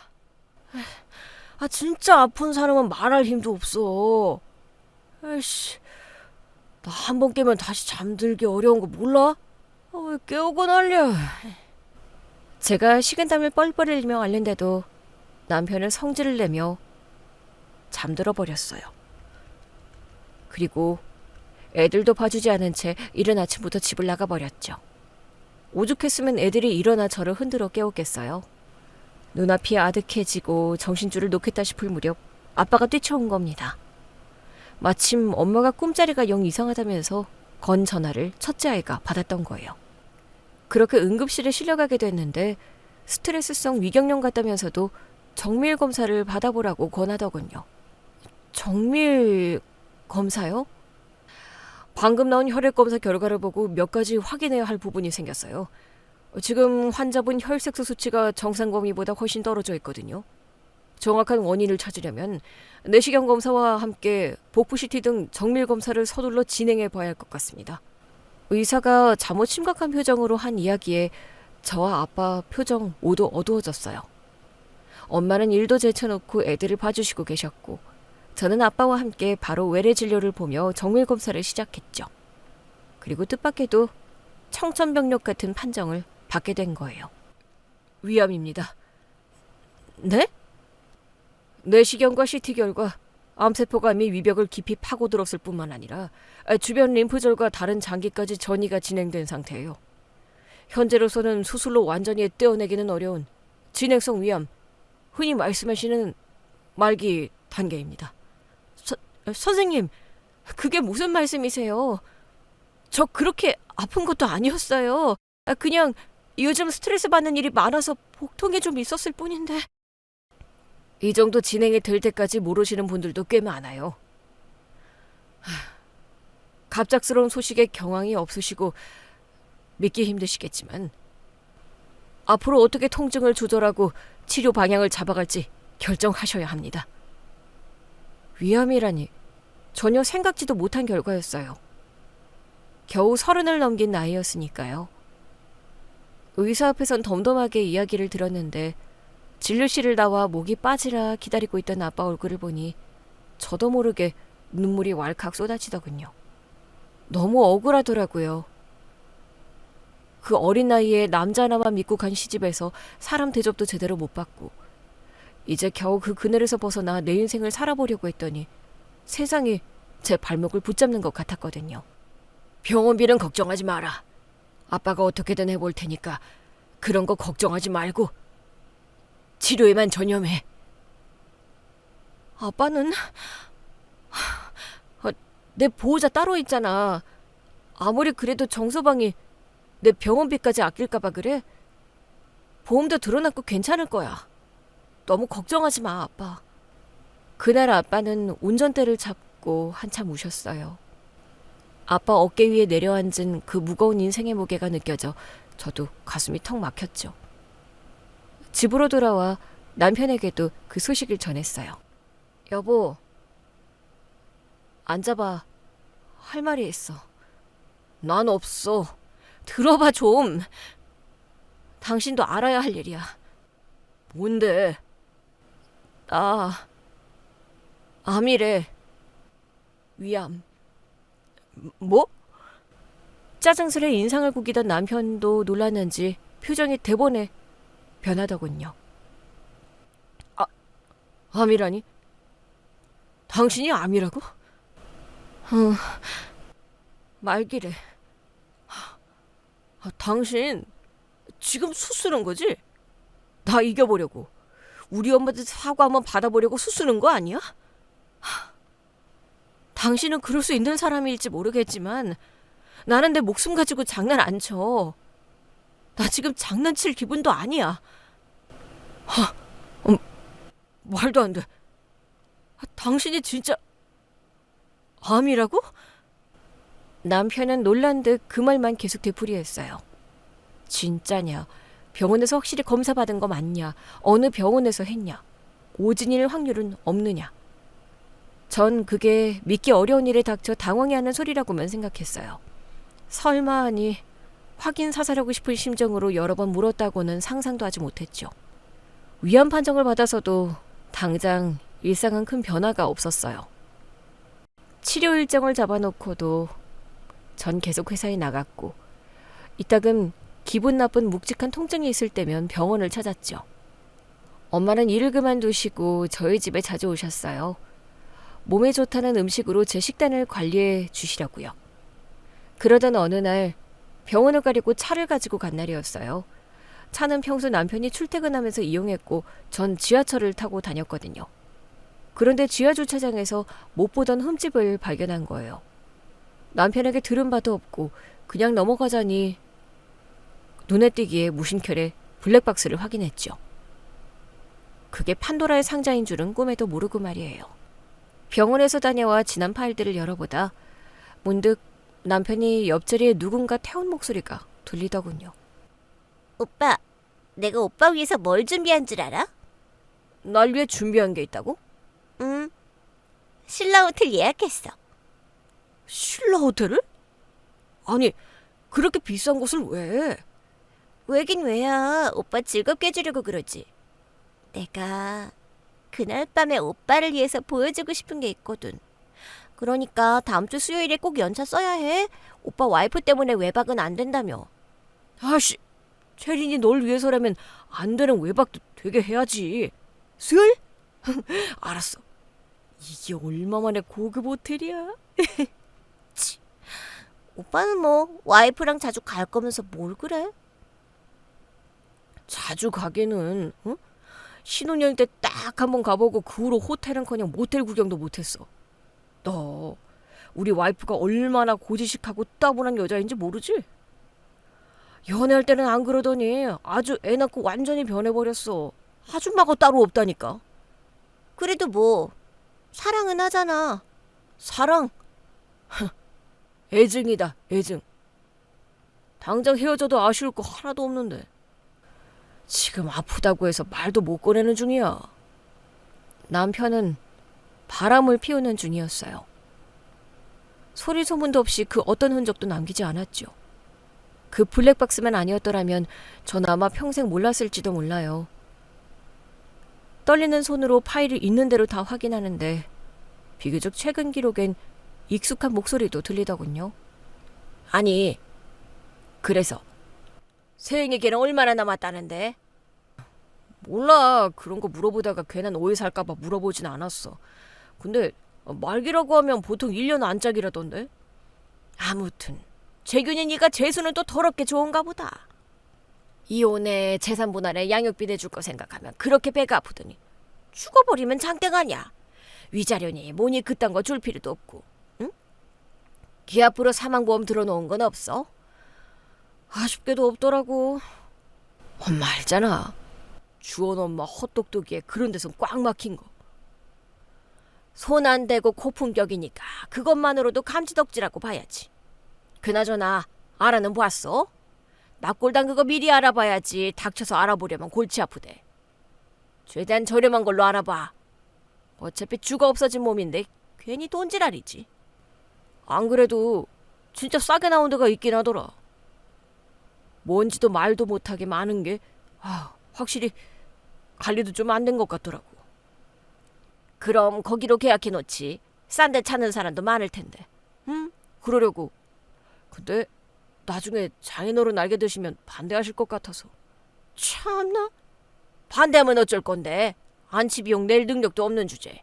진짜 아픈 사람은 말할 힘도 없어. 아이씨, 나 한 번 깨면 다시 잠들기 어려운 거 몰라? 왜 깨우고 난리야. 제가 식은땀을 뻘뻘 흘리며 앓는데도 남편은 성질을 내며 잠들어 버렸어요. 그리고 애들도 봐주지 않은 채 이른 아침부터 집을 나가버렸죠. 오죽했으면 애들이 일어나 저를 흔들어 깨웠겠어요. 눈앞이 아득해지고 정신줄을 놓겠다 싶을 무렵 아빠가 뛰쳐온 겁니다. 마침 엄마가 꿈자리가 영 이상하다면서 건 전화를 첫째 아이가 받았던 거예요. 그렇게 응급실에 실려가게 됐는데 스트레스성 위경련 같다면서도 정밀 검사를 받아보라고 권하더군요. 정밀 검사요? 방금 나온 혈액 검사 결과를 보고 몇 가지 확인해야 할 부분이 생겼어요. 지금 환자분 혈색소 수치가 정상 범위보다 훨씬 떨어져 있거든요. 정확한 원인을 찾으려면 내시경 검사와 함께 복부 CT 등 정밀 검사를 서둘러 진행해 봐야 할 것 같습니다. 의사가 잠옷 심각한 표정으로 한 이야기에 저와 아빠 표정 모두 어두워졌어요. 엄마는 일도 제쳐놓고 애들을 봐주시고 계셨고 저는 아빠와 함께 바로 외래 진료를 보며 정밀 검사를 시작했죠. 그리고 뜻밖에도 청천벽력 같은 판정을 받게 된 거예요. 위암입니다. 네? 내시경과 CT 결과 암세포감이 위벽을 깊이 파고들었을 뿐만 아니라 주변 림프절과 다른 장기까지 전이가 진행된 상태예요. 현재로서는 수술로 완전히 떼어내기는 어려운 진행성 위암, 흔히 말씀하시는 말기 단계입니다. 선생님, 그게 무슨 말씀이세요? 저 그렇게 아픈 것도 아니었어요. 그냥 요즘 스트레스 받는 일이 많아서 복통이 좀 있었을 뿐인데. 이 정도 진행이 될 때까지 모르시는 분들도 꽤 많아요. 갑작스러운 소식에 경황이 없으시고 믿기 힘드시겠지만 앞으로 어떻게 통증을 조절하고 치료 방향을 잡아갈지 결정하셔야 합니다. 위암이라니 전혀 생각지도 못한 결과였어요. 겨우 30을 넘긴 나이였으니까요. 의사 앞에선 덤덤하게 이야기를 들었는데 진료실을 나와 목이 빠지라 기다리고 있던 아빠 얼굴을 보니 저도 모르게 눈물이 왈칵 쏟아지더군요. 너무 억울하더라고요. 그 어린 나이에 남자 하나만 믿고 간 시집에서 사람 대접도 제대로 못 받고 이제 겨우 그 그늘에서 벗어나 내 인생을 살아보려고 했더니 세상이 제 발목을 붙잡는 것 같았거든요. 병원비는 걱정하지 마라. 아빠가 어떻게든 해볼 테니까 그런 거 걱정하지 말고 치료에만 전념해. 아빠는 내 보호자 따로 있잖아. 아무리 그래도 정서방이 내 병원비까지 아낄까 봐 그래? 보험도 들어놨고 괜찮을 거야. 너무 걱정하지 마, 아빠. 그날 아빠는 운전대를 잡고 한참 우셨어요. 아빠 어깨 위에 내려앉은 그 무거운 인생의 무게가 느껴져 저도 가슴이 턱 막혔죠. 집으로 돌아와 남편에게도 그 소식을 전했어요. 여보, 앉아봐. 할 말이 있어. 난 없어. 들어봐 좀. 당신도 알아야 할 일이야. 뭔데? 나 암이래. 위암. 뭐? 짜증스레 인상을 구기던 남편도 놀랐는지 표정이 대번에 변하더군요. 암이라니? 당신이 암이라고? 말기래. 당신 지금 수쓰는 거지? 나 이겨보려고. 우리 엄마한테 사과 한번 받아보려고 수쓰는 거 아니야? 당신은 그럴 수 있는 사람일지 모르겠지만 나는 내 목숨 가지고 장난 안 쳐. 나 지금 장난칠 기분도 아니야. 말도 안 돼. 당신이 진짜 암이라고? 남편은 놀란 듯 그 말만 계속 되풀이했어요. 진짜냐? 병원에서 확실히 검사받은 거 맞냐? 어느 병원에서 했냐? 오진일 확률은 없느냐? 전 그게 믿기 어려운 일에 닥쳐 당황해하는 소리라고만 생각했어요. 설마 하니 확인 사살하고 싶은 심정으로 여러 번 물었다고는 상상도 하지 못했죠. 위암 판정을 받아서도 당장 일상은 큰 변화가 없었어요. 치료 일정을 잡아놓고도 전 계속 회사에 나갔고 이따금 기분 나쁜 묵직한 통증이 있을 때면 병원을 찾았죠. 엄마는 일을 그만두시고 저희 집에 자주 오셨어요. 몸에 좋다는 음식으로 제 식단을 관리해 주시려고요. 그러던 어느 날 병원을 가려고 차를 가지고 간 날이었어요. 차는 평소 남편이 출퇴근하면서 이용했고 전 지하철을 타고 다녔거든요. 그런데 지하 주차장에서 못 보던 흠집을 발견한 거예요. 남편에게 들은 바도 없고 그냥 넘어가자니 눈에 띄기에 무심결에 블랙박스를 확인했죠. 그게 판도라의 상자인 줄은 꿈에도 모르고 말이에요. 병원에서 다녀와 지난 파일들을 열어보다 문득 남편이 옆자리에 누군가 태운 목소리가 들리더군요. 오빠, 내가 오빠 위해서 뭘 준비한 줄 알아? 날 위해 준비한 게 있다고? 응. 신라 호텔 예약했어. 신라 호텔을? 아니, 그렇게 비싼 곳을 왜? 왜긴 왜야. 오빠 즐겁게 해주려고 그러지. 내가 그날 밤에 오빠를 위해서 보여주고 싶은 게 있거든. 그러니까 다음 주 수요일에 꼭 연차 써야 해. 오빠 와이프 때문에 외박은 안 된다며. 아씨, 채린이 널 위해서라면 안 되는 외박도 되게 해야지. 수요일? 알았어. 이게 얼마만에 고급 호텔이야? 치, 오빠는 뭐 와이프랑 자주 갈 거면서 뭘 그래? 자주 가기는 신혼여행 때 딱 한번 가보고 그 후로 호텔은커녕 모텔 구경도 못했어. 너 우리 와이프가 얼마나 고지식하고 따분한 여자인지 모르지? 연애할 때는 안 그러더니 아주 애 낳고 완전히 변해버렸어. 아줌마가 따로 없다니까. 그래도 뭐 사랑은 하잖아. 사랑? 애증이다, 애증. 당장 헤어져도 아쉬울 거 하나도 없는데. 지금 아프다고 해서 말도 못 꺼내는 중이야. 남편은 바람을 피우는 중이었어요. 소리 소문도 없이 그 어떤 흔적도 남기지 않았죠. 그 블랙박스만 아니었더라면 전 아마 평생 몰랐을지도 몰라요. 떨리는 손으로 파일을 있는 대로 다 확인하는데 비교적 최근 기록엔 익숙한 목소리도 들리더군요. 아니, 그래서 세영에게는 얼마나 남았다는데? 몰라. 그런 거 물어보다가 괜한 오해 살까 봐 물어보진 않았어. 근데 말기라고 하면 보통 1년 안짝이라던데? 아무튼 재균이 니가 재수는 또 더럽게 좋은가 보다. 이혼에 재산 분할에 양육비 내줄 거 생각하면 그렇게 배가 아프더니 죽어버리면 장땡 아냐. 위자료니 뭐니 그딴 거 줄 필요도 없고. 응? 기 앞으로 사망보험 들어놓은 건 없어? 아쉽게도 없더라고. 엄마 알잖아. 주원 엄마 헛똑똑이에 그런 데선 꽉 막힌 거. 손 안 대고 고품격이니까 그것만으로도 감지덕지라고 봐야지. 그나저나 알아는 봤어? 납골당 그거 미리 알아봐야지. 닥쳐서 알아보려면 골치 아프대. 최대한 저렴한 걸로 알아봐. 어차피 죽어 없어진 몸인데 괜히 돈지랄이지. 안 그래도 진짜 싸게 나온 데가 있긴 하더라. 뭔지도 말도 못하게 많은 게 확실히 관리도 좀 안 된 것 같더라고. 그럼 거기로 계약해 놓지. 싼 데 찾는 사람도 많을 텐데. 응? 그러려고. 근데 나중에 장인어른 알게 되시면 반대하실 것 같아서. 참나. 반대하면 어쩔 건데. 안치 비용 낼 능력도 없는 주제.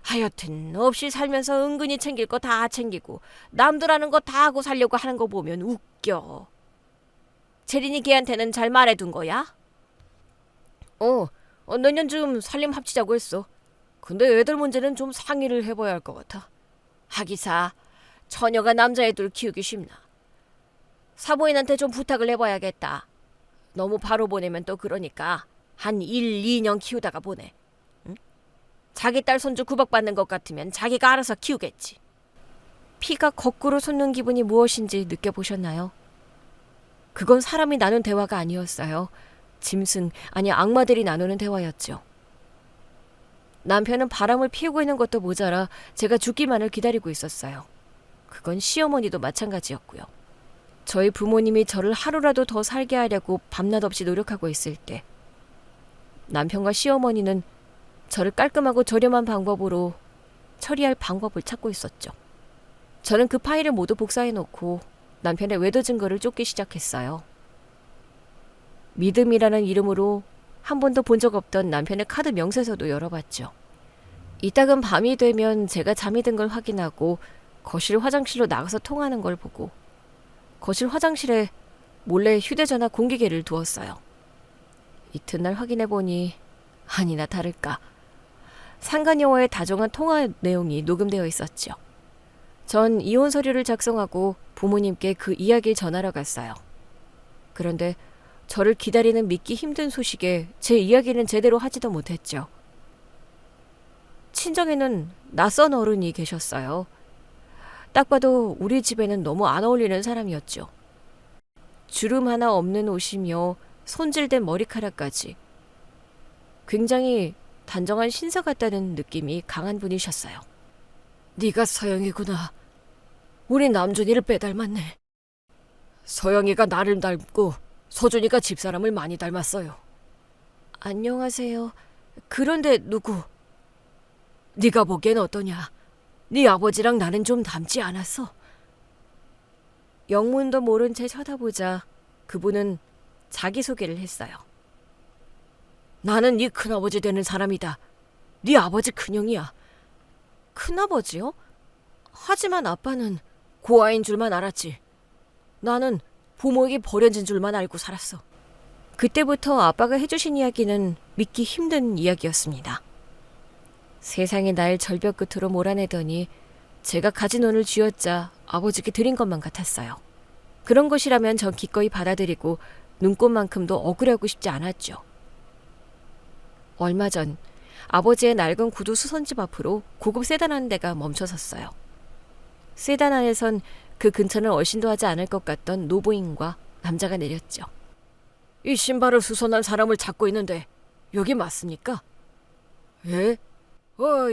하여튼 없이 살면서 은근히 챙길 거 다 챙기고 남들 하는 거 다 하고 살려고 하는 거 보면 웃겨. 재린이 걔한테는 잘 말해둔 거야? 내년쯤 살림 합치자고 했어. 근데 애들 문제는 좀 상의를 해봐야 할 것 같아. 하기사 처녀가 남자애들 키우기 쉽나. 사모인한테 좀 부탁을 해봐야겠다. 너무 바로 보내면 또 그러니까 한 1, 2년 키우다가 보내. 응? 자기 딸 손주 구박받는 것 같으면 자기가 알아서 키우겠지. 피가 거꾸로 솟는 기분이 무엇인지 느껴보셨나요? 그건 사람이 나눈 대화가 아니었어요. 짐승, 아니 악마들이 나누는 대화였죠. 남편은 바람을 피우고 있는 것도 모자라 제가 죽기만을 기다리고 있었어요. 그건 시어머니도 마찬가지였고요. 저희 부모님이 저를 하루라도 더 살게 하려고 밤낮 없이 노력하고 있을 때 남편과 시어머니는 저를 깔끔하고 저렴한 방법으로 처리할 방법을 찾고 있었죠. 저는 그 파일을 모두 복사해놓고 남편의 외도 증거를 쫓기 시작했어요. 믿음이라는 이름으로 한 번도 본 적 없던 남편의 카드 명세서도 열어봤죠. 이따금 밤이 되면 제가 잠이 든 걸 확인하고 거실 화장실로 나가서 통하는 걸 보고 거실 화장실에 몰래 휴대전화 공기계를 두었어요. 이튿날 확인해보니 아니나 다를까 상간녀와의 다정한 통화 내용이 녹음되어 있었죠. 전 이혼 서류를 작성하고 부모님께 그 이야기를 전하러 갔어요. 그런데 저를 기다리는 믿기 힘든 소식에 제 이야기는 제대로 하지도 못했죠. 친정에는 낯선 어른이 계셨어요. 딱 봐도 우리 집에는 너무 안 어울리는 사람이었죠. 주름 하나 없는 옷이며 손질된 머리카락까지 굉장히 단정한 신사 같다는 느낌이 강한 분이셨어요. 네가 서영이구나. 우리 남준이를 빼닮았네. 서영이가 나를 닮고 서준이가 집사람을 많이 닮았어요. 안녕하세요. 그런데 누구? 네가 보기엔 어떠냐? 네 아버지랑 나는 좀 닮지 않았어? 영문도 모른 채 쳐다보자 그분은 자기소개를 했어요. 나는 네 큰아버지 되는 사람이다. 네 아버지 큰형이야. 큰아버지요? 하지만 아빠는 고아인 줄만 알았지. 나는 부모에게 버려진 줄만 알고 살았어. 그때부터 아빠가 해주신 이야기는 믿기 힘든 이야기였습니다. 세상이 날 절벽 끝으로 몰아내더니 제가 가진 돈을 쥐어짜 아버지께 드린 것만 같았어요. 그런 것이라면 전 기꺼이 받아들이고 눈꽃만큼도 억울하고 싶지 않았죠. 얼마 전 아버지의 낡은 구두 수선집 앞으로 고급 세단 한 대가 멈춰섰어요. 세단 안에선 그 근처는 얼씬도 하지 않을 것 같던 노부인과 남자가 내렸죠. 이 신발을 수선한 사람을 찾고 있는데 여기 맞습니까? 예?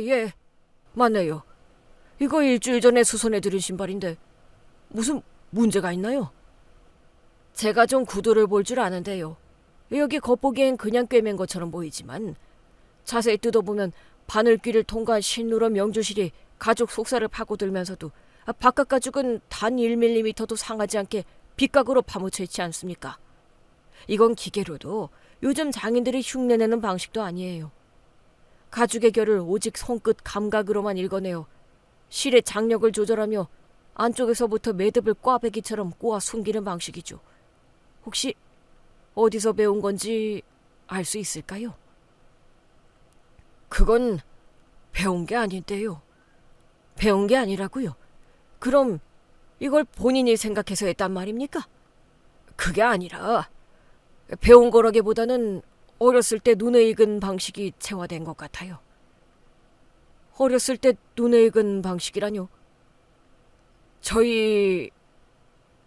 예. 맞네요. 이거 일주일 전에 수선해드린 신발인데 무슨 문제가 있나요? 제가 좀 구두를 볼 줄 아는데요. 여기 겉보기엔 그냥 꿰맨 것처럼 보이지만 자세히 뜯어보면 바늘귀를 통과한 신누런 명주실이 가죽 속살을 파고들면서도 바깥 가죽은 단 1mm도 상하지 않게 빗각으로 파묻혀 있지 않습니까? 이건 기계로도 요즘 장인들이 흉내내는 방식도 아니에요. 가죽의 결을 오직 손끝 감각으로만 읽어내어 실의 장력을 조절하며 안쪽에서부터 매듭을 꽈배기처럼 꼬아 숨기는 방식이죠. 혹시 어디서 배운 건지 알 수 있을까요? 그건 배운 게 아닌데요. 배운 게 아니라고요? 그럼 이걸 본인이 생각해서 했단 말입니까? 그게 아니라 배운 거라기보다는 어렸을 때 눈에 익은 방식이 체화된 것 같아요. 어렸을 때 눈에 익은 방식이라뇨? 저희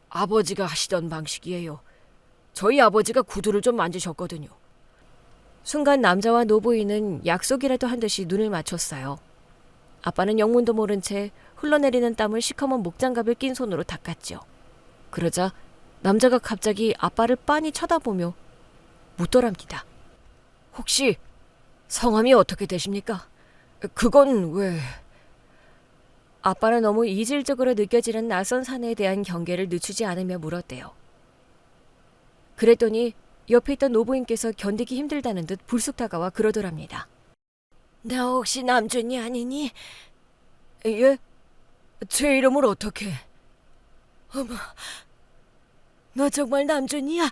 아버지가 하시던 방식이에요. 저희 아버지가 구두를 좀 만지셨거든요. 순간 남자와 노부인은 약속이라도 한 듯이 눈을 맞췄어요. 아빠는 영문도 모른 채 흘러내리는 땀을 시커먼 목장갑을 낀 손으로 닦았죠. 그러자 남자가 갑자기 아빠를 빤히 쳐다보며 묻더랍니다. 혹시 성함이 어떻게 되십니까? 그건 왜... 아빠는 너무 이질적으로 느껴지는 낯선 사내에 대한 경계를 늦추지 않으며 물었대요. 그랬더니 옆에 있던 노부인께서 견디기 힘들다는 듯 불쑥 다가와 그러더랍니다. 나 혹시 남준이 아니니? 예? 제 이름을 어떻게? 어머, 너 정말 남준이야?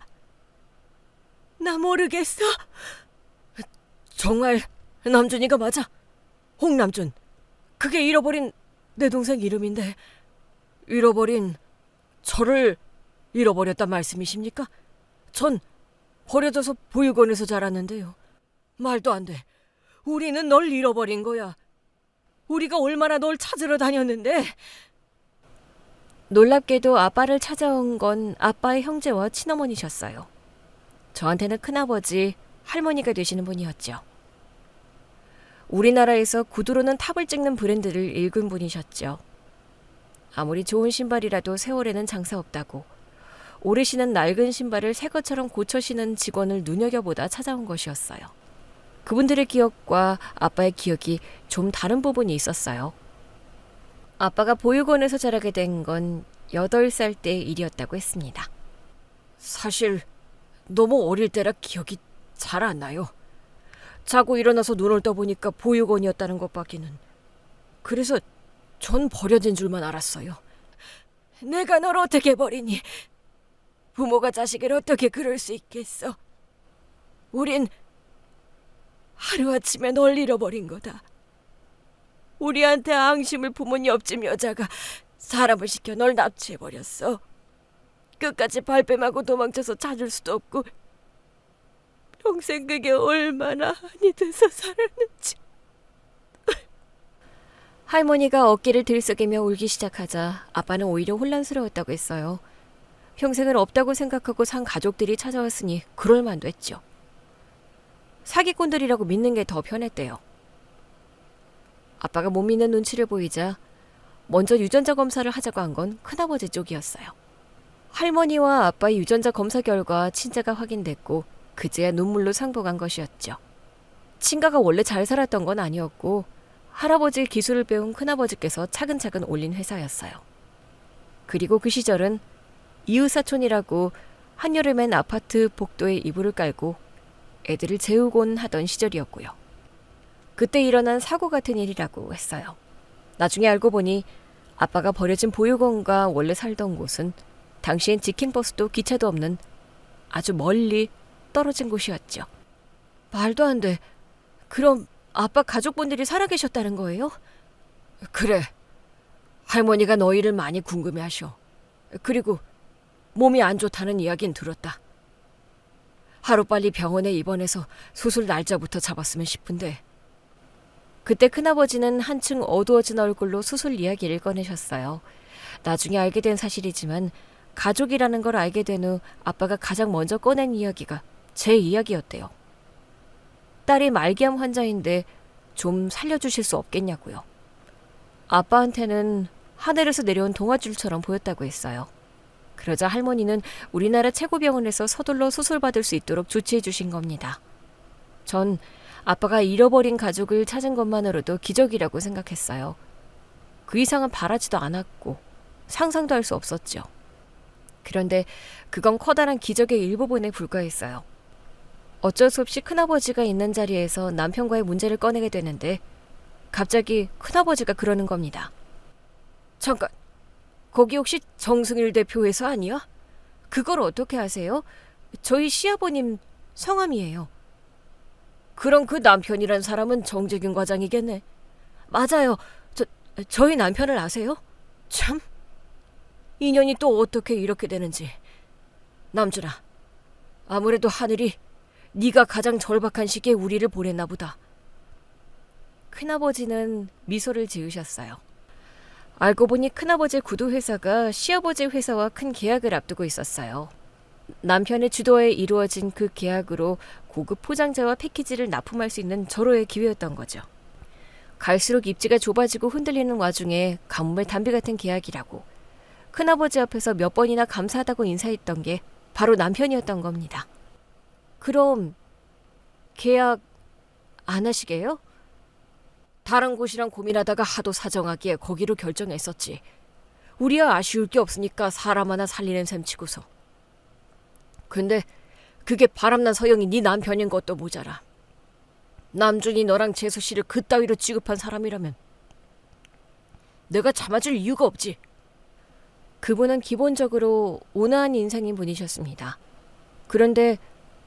나 모르겠어. 정말 남준이가 맞아. 홍남준. 그게 잃어버린 내 동생 이름인데 잃어버린 저를 잃어버렸단 말씀이십니까? 전 버려져서 보육원에서 자랐는데요. 말도 안 돼. 우리는 널 잃어버린 거야. 우리가 얼마나 널 찾으러 다녔는데. 놀랍게도 아빠를 찾아온 건 아빠의 형제와 친어머니셨어요. 저한테는 큰아버지, 할머니가 되시는 분이었죠. 우리나라에서 구두로는 탑을 찍는 브랜드를 일군 분이셨죠. 아무리 좋은 신발이라도 세월에는 장사 없다고 오래 신은 낡은 신발을 새 것처럼 고쳐 신은 직원을 눈여겨보다 찾아온 것이었어요. 그분들의 기억과 아빠의 기억이 좀 다른 부분이 있었어요. 아빠가 보육원에서 자라게 된 건 8살 때의 일이었다고 했습니다. 사실 너무 어릴 때라 기억이 잘 안 나요. 자고 일어나서 눈을 떠보니까 보육원이었다는 것밖에는. 그래서 전 버려진 줄만 알았어요. 내가 널 어떻게 버리니? 부모가 자식을 어떻게 그럴 수 있겠어? 우린 하루아침에 널 잃어버린 거다. 우리한테 앙심을 품은 옆집 여자가 사람을 시켜 널 납치해버렸어. 끝까지 발뺌하고 도망쳐서 찾을 수도 없고 평생 그게 얼마나 한이 돼서 살았는지. 할머니가 어깨를 들썩이며 울기 시작하자 아빠는 오히려 혼란스러웠다고 했어요. 평생을 없다고 생각하고 산 가족들이 찾아왔으니 그럴 만도 했죠. 사기꾼들이라고 믿는 게 더 편했대요. 아빠가 못 믿는 눈치를 보이자 먼저 유전자 검사를 하자고 한 건 큰아버지 쪽이었어요. 할머니와 아빠의 유전자 검사 결과 친자가 확인됐고 그제야 눈물로 상봉한 것이었죠. 친가가 원래 잘 살았던 건 아니었고 할아버지의 기술을 배운 큰아버지께서 차근차근 올린 회사였어요. 그리고 그 시절은 이웃사촌이라고 한여름엔 아파트 복도에 이불을 깔고 애들을 재우곤 하던 시절이었고요. 그때 일어난 사고 같은 일이라고 했어요. 나중에 알고 보니 아빠가 버려진 보육원과 원래 살던 곳은 당시엔 직행버스도 기차도 없는 아주 멀리 떨어진 곳이었죠. 말도 안 돼. 그럼 아빠 가족분들이 살아계셨다는 거예요? 그래. 할머니가 너희를 많이 궁금해하셔. 그리고 몸이 안 좋다는 이야기는 들었다. 하루빨리 병원에 입원해서 수술 날짜부터 잡았으면 싶은데. 그때 큰아버지는 한층 어두워진 얼굴로 수술 이야기를 꺼내셨어요. 나중에 알게 된 사실이지만 가족이라는 걸 알게 된 후 아빠가 가장 먼저 꺼낸 이야기가 제 이야기였대요. 딸이 말기암 환자인데 좀 살려주실 수 없겠냐고요. 아빠한테는 하늘에서 내려온 동화줄처럼 보였다고 했어요. 그러자 할머니는 우리나라 최고 병원에서 서둘러 수술받을 수 있도록 조치해 주신 겁니다. 전 아빠가 잃어버린 가족을 찾은 것만으로도 기적이라고 생각했어요. 그 이상은 바라지도 않았고 상상도 할 수 없었죠. 그런데 그건 커다란 기적의 일부분에 불과했어요. 어쩔 수 없이 큰아버지가 있는 자리에서 남편과의 문제를 꺼내게 되는데 갑자기 큰아버지가 그러는 겁니다. 잠깐, 거기 혹시 정승일 대표 회사 아니야? 그걸 어떻게 아세요? 저희 시아버님 성함이에요. 그럼 그 남편이란 사람은 정재균 과장이겠네. 맞아요. 저희 남편을 아세요? 참, 인연이 또 어떻게 이렇게 되는지. 남준아, 아무래도 하늘이 네가 가장 절박한 시기에 우리를 보냈나 보다. 큰아버지는 미소를 지으셨어요. 알고 보니 큰아버지 구두회사가 시아버지 회사와 큰 계약을 앞두고 있었어요. 남편의 주도하에 이루어진 그 계약으로 고급 포장재와 패키지를 납품할 수 있는 절호의 기회였던 거죠. 갈수록 입지가 좁아지고 흔들리는 와중에 가뭄의 담비 같은 계약이라고 큰아버지 앞에서 몇 번이나 감사하다고 인사했던 게 바로 남편이었던 겁니다. 그럼 계약 안 하시게요? 다른 곳이랑 고민하다가 하도 사정하기에 거기로 결정했었지. 우리야 아쉬울 게 없으니까 사람 하나 살리는 셈 치고서. 근데 그게 바람난 서영이 네 남편인 것도 모자라. 남준이 너랑 재수 씨를 그따위로 취급한 사람이라면 내가 참아줄 이유가 없지. 그분은 기본적으로 온화한 인상인 분이셨습니다. 그런데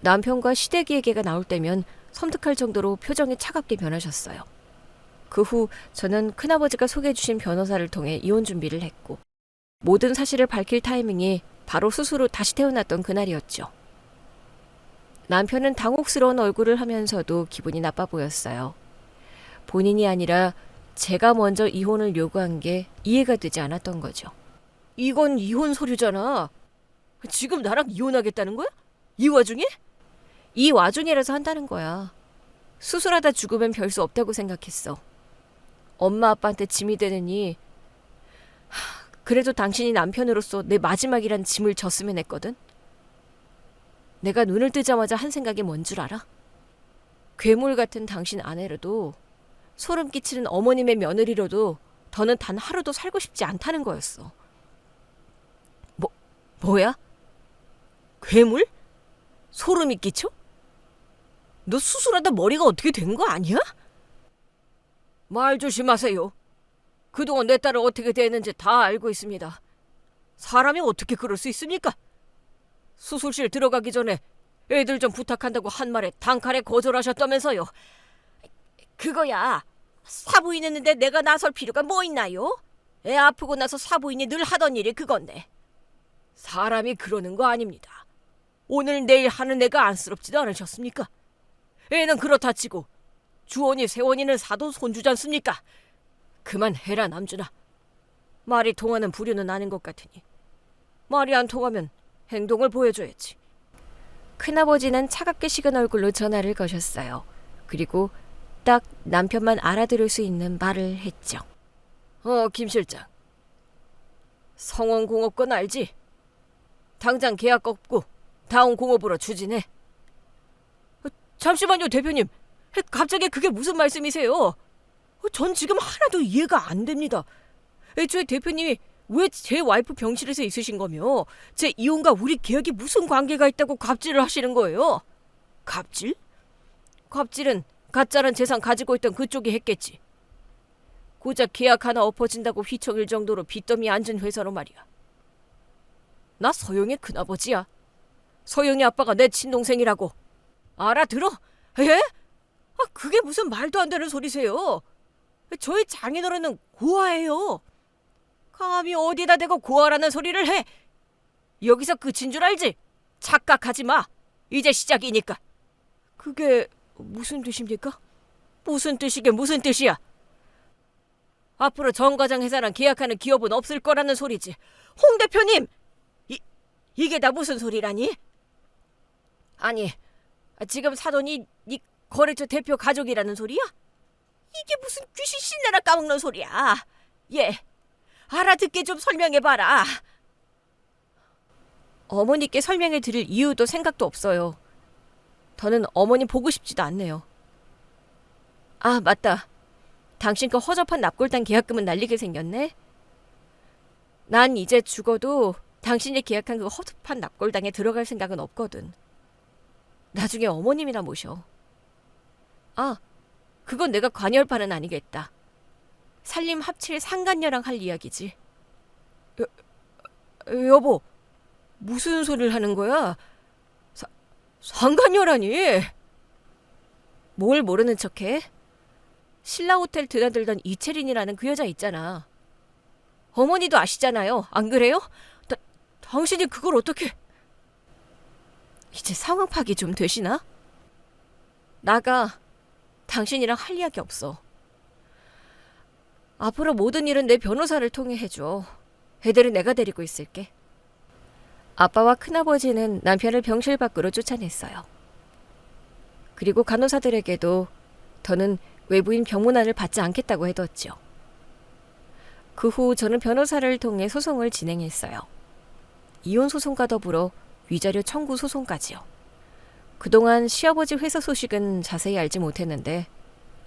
남편과 시댁 얘기가 나올 때면 섬뜩할 정도로 표정이 차갑게 변하셨어요. 그 후 저는 큰아버지가 소개해 주신 변호사를 통해 이혼 준비를 했고 모든 사실을 밝힐 타이밍이 바로 수술 후 다시 태어났던 그날이었죠. 남편은 당혹스러운 얼굴을 하면서도 기분이 나빠 보였어요. 본인이 아니라 제가 먼저 이혼을 요구한 게 이해가 되지 않았던 거죠. 이건 이혼 서류잖아. 지금 나랑 이혼하겠다는 거야? 이 와중에? 이 와중이라서 한다는 거야. 수술하다 죽으면 별 수 없다고 생각했어. 엄마 아빠한테 짐이 되느니 그래도 당신이 남편으로서 내 마지막이란 짐을 졌으면 했거든. 내가 눈을 뜨자마자 한 생각이 뭔 줄 알아? 괴물 같은 당신 아내로도 소름 끼치는 어머님의 며느리로도 더는 단 하루도 살고 싶지 않다는 거였어. 뭐야? 괴물? 소름이 끼쳐? 너 수술하다 머리가 어떻게 된 거 아니야? 말 조심하세요. 그동안 내 딸은 어떻게 됐는지 다 알고 있습니다. 사람이 어떻게 그럴 수 있습니까? 수술실 들어가기 전에 애들 좀 부탁한다고 한 말에 단칼에 거절하셨다면서요. 그거야. 사부인 했는데 내가 나설 필요가 뭐 있나요? 애 아프고 나서 사부인이 늘 하던 일이 그건데. 사람이 그러는 거 아닙니다. 오늘 내일 하는 애가 안쓰럽지도 않으셨습니까? 애는 그렇다 치고 주원이 세원이는 사돈 손주지 않습니까? 그만해라 남준아. 말이 통하는 부류는 아닌 것 같으니 말이 안 통하면 행동을 보여줘야지. 큰아버지는 차갑게 식은 얼굴로 전화를 거셨어요. 그리고 딱 남편만 알아들을 수 있는 말을 했죠. 김 실장. 성원공업권 알지? 당장 계약 꺾고 다운공업으로 추진해. 잠시만요 대표님. 갑자기 그게 무슨 말씀이세요? 전 지금 하나도 이해가 안 됩니다. 애초에 대표님이 왜 제 와이프 병실에서 있으신 거며 제 이혼과 우리 계약이 무슨 관계가 있다고 갑질을 하시는 거예요? 갑질? 갑질은 가짜란 재산 가지고 있던 그쪽이 했겠지. 고작 계약 하나 엎어진다고 휘청일 정도로 빚더미 앉은 회사로 말이야. 나 서영의 큰아버지야. 서영이 아빠가 내 친동생이라고. 알아들어? 예? 그게 무슨 말도 안 되는 소리세요. 저희 장인어른은 고아예요. 감히 어디다 대고 고아라는 소리를 해. 여기서 끝인 줄 알지? 착각하지 마. 이제 시작이니까. 그게 무슨 뜻입니까? 무슨 뜻이게 무슨 뜻이야? 앞으로 정과장 회사랑 계약하는 기업은 없을 거라는 소리지. 홍 대표님! 이게 다 무슨 소리라니? 아니, 지금 사돈이 네 거래처 대표 가족이라는 소리야? 이게 무슨 귀신 신내나 까먹는 소리야. 예, 알아듣게 좀 설명해봐라. 어머니께 설명해 드릴 이유도 생각도 없어요. 더는 어머니 보고 싶지도 않네요. 아, 맞다. 당신 거 허접한 납골당 계약금은 날리게 생겼네. 난 이제 죽어도 당신이 계약한 그 허접한 납골당에 들어갈 생각은 없거든. 나중에 어머님이나 모셔. 아, 그건 내가 관여할바는 아니겠다. 살림 합칠 상간녀랑 할 이야기지. 여보, 무슨 소리를 하는 거야? 상간녀라니? 뭘 모르는 척해? 신라호텔 드나들던 이채린이라는 그 여자 있잖아. 어머니도 아시잖아요. 안 그래요? 당신이 그걸 어떻게... 이제 상황 파악이 좀 되시나? 나가. 당신이랑 할 이야기 없어. 앞으로 모든 일은 내 변호사를 통해 해줘. 애들은 내가 데리고 있을게. 아빠와 큰아버지는 남편을 병실 밖으로 쫓아냈어요. 그리고 간호사들에게도 더는 외부인 병문안을 받지 않겠다고 해뒀죠. 그 후 저는 변호사를 통해 소송을 진행했어요. 이혼 소송과 더불어 위자료 청구 소송까지요. 그동안 시아버지 회사 소식은 자세히 알지 못했는데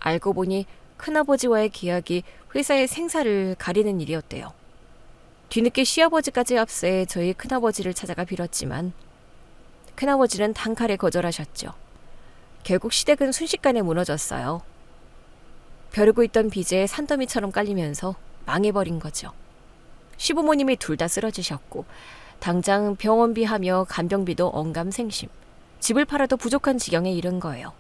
알고 보니 큰아버지와의 계약이 회사의 생사를 가리는 일이었대요. 뒤늦게 시아버지까지 앞세 저희 큰아버지를 찾아가 빌었지만 큰아버지는 단칼에 거절하셨죠. 결국 시댁은 순식간에 무너졌어요. 벼르고 있던 빚에 산더미처럼 깔리면서 망해버린 거죠. 시부모님이 둘 다 쓰러지셨고 당장 병원비하며 간병비도 언감생심, 집을 팔아도 부족한 지경에 이른 거예요.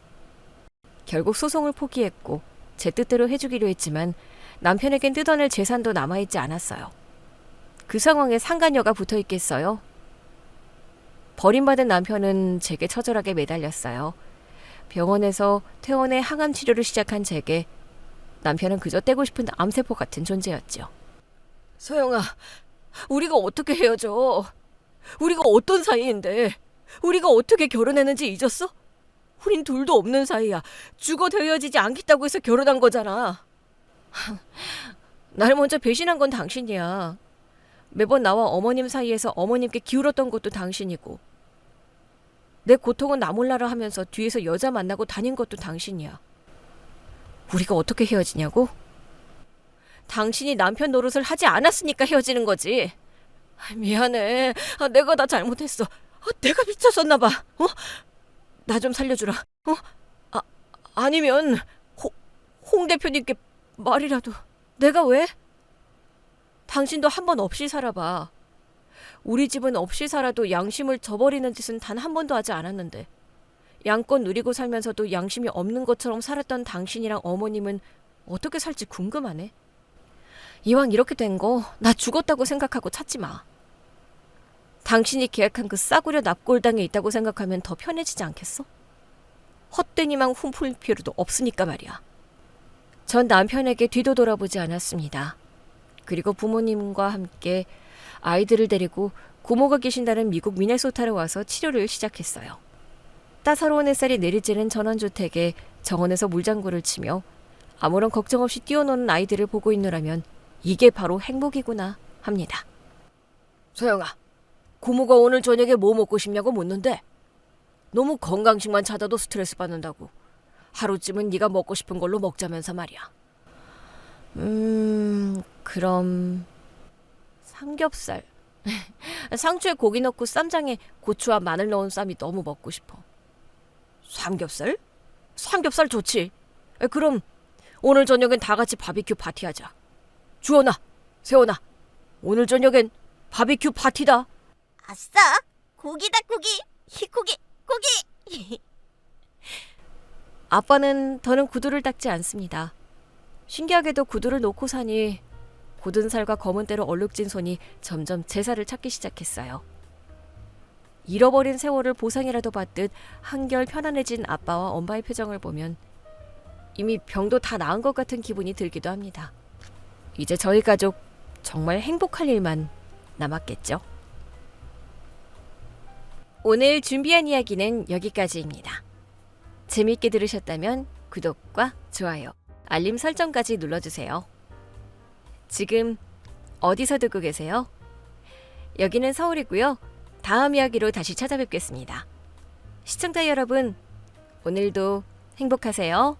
결국 소송을 포기했고 제 뜻대로 해주기로 했지만 남편에겐 뜯어낼 재산도 남아있지 않았어요. 그 상황에 상간녀가 붙어있겠어요? 버림받은 남편은 제게 처절하게 매달렸어요. 병원에서 퇴원해 항암 치료를 시작한 제게 남편은 그저 떼고 싶은 암세포 같은 존재였죠. 소영아, 우리가 어떻게 헤어져? 우리가 어떤 사이인데? 우리가 어떻게 결혼했는지 잊었어? 우린 둘도 없는 사이야. 죽어도 헤어지지 않겠다고 해서 결혼한 거잖아. 날 먼저 배신한 건 당신이야. 매번 나와 어머님 사이에서 어머님께 기울었던 것도 당신이고 내 고통은 나 몰라라 하면서 뒤에서 여자 만나고 다닌 것도 당신이야. 우리가 어떻게 헤어지냐고? 당신이 남편 노릇을 하지 않았으니까 헤어지는 거지. 미안해. 내가 다 잘못했어. 내가 미쳤었나 봐. 나 좀 살려주라. 아니면 홍 대표님께 말이라도. 내가 왜? 당신도 한 번 없이 살아봐. 우리 집은 없이 살아도 양심을 저버리는 짓은 단 한 번도 하지 않았는데 양껏 누리고 살면서도 양심이 없는 것처럼 살았던 당신이랑 어머님은 어떻게 살지 궁금하네. 이왕 이렇게 된 거 나 죽었다고 생각하고 찾지 마. 당신이 계약한 그 싸구려 납골당에 있다고 생각하면 더 편해지지 않겠어? 헛된 희망 훔칠 필요도 없으니까 말이야. 전 남편에게 뒤도 돌아보지 않았습니다. 그리고 부모님과 함께 아이들을 데리고 고모가 계신다는 미국 미네소타로 와서 치료를 시작했어요. 따사로운 햇살이 내리쬐는 전원주택에 정원에서 물장구를 치며 아무런 걱정 없이 뛰어노는 아이들을 보고 있노라면 이게 바로 행복이구나 합니다. 소영아, 고모가 오늘 저녁에 뭐 먹고 싶냐고 묻는데 너무 건강식만 찾아도 스트레스 받는다고. 하루쯤은 네가 먹고 싶은 걸로 먹자면서 말이야. 그럼 삼겹살. 상추에 고기 넣고 쌈장에 고추와 마늘 넣은 쌈이 너무 먹고 싶어. 삼겹살? 삼겹살 좋지. 그럼 오늘 저녁엔 다 같이 바비큐 파티하자. 주원아, 세원아, 오늘 저녁엔 바비큐 파티다. 아싸! 고기다 고기! 고기! 고기! 아빠는 더는 구두를 닦지 않습니다. 신기하게도 구두를 놓고 사니 굳은 살과 검은 때로 얼룩진 손이 점점 제사를 찾기 시작했어요. 잃어버린 세월을 보상이라도 받듯 한결 편안해진 아빠와 엄마의 표정을 보면 이미 병도 다 나은 것 같은 기분이 들기도 합니다. 이제 저희 가족 정말 행복할 일만 남았겠죠. 오늘 준비한 이야기는 여기까지입니다. 재미있게 들으셨다면 구독과 좋아요, 알림 설정까지 눌러주세요. 지금 어디서 듣고 계세요? 여기는 서울이고요. 다음 이야기로 다시 찾아뵙겠습니다. 시청자 여러분, 오늘도 행복하세요.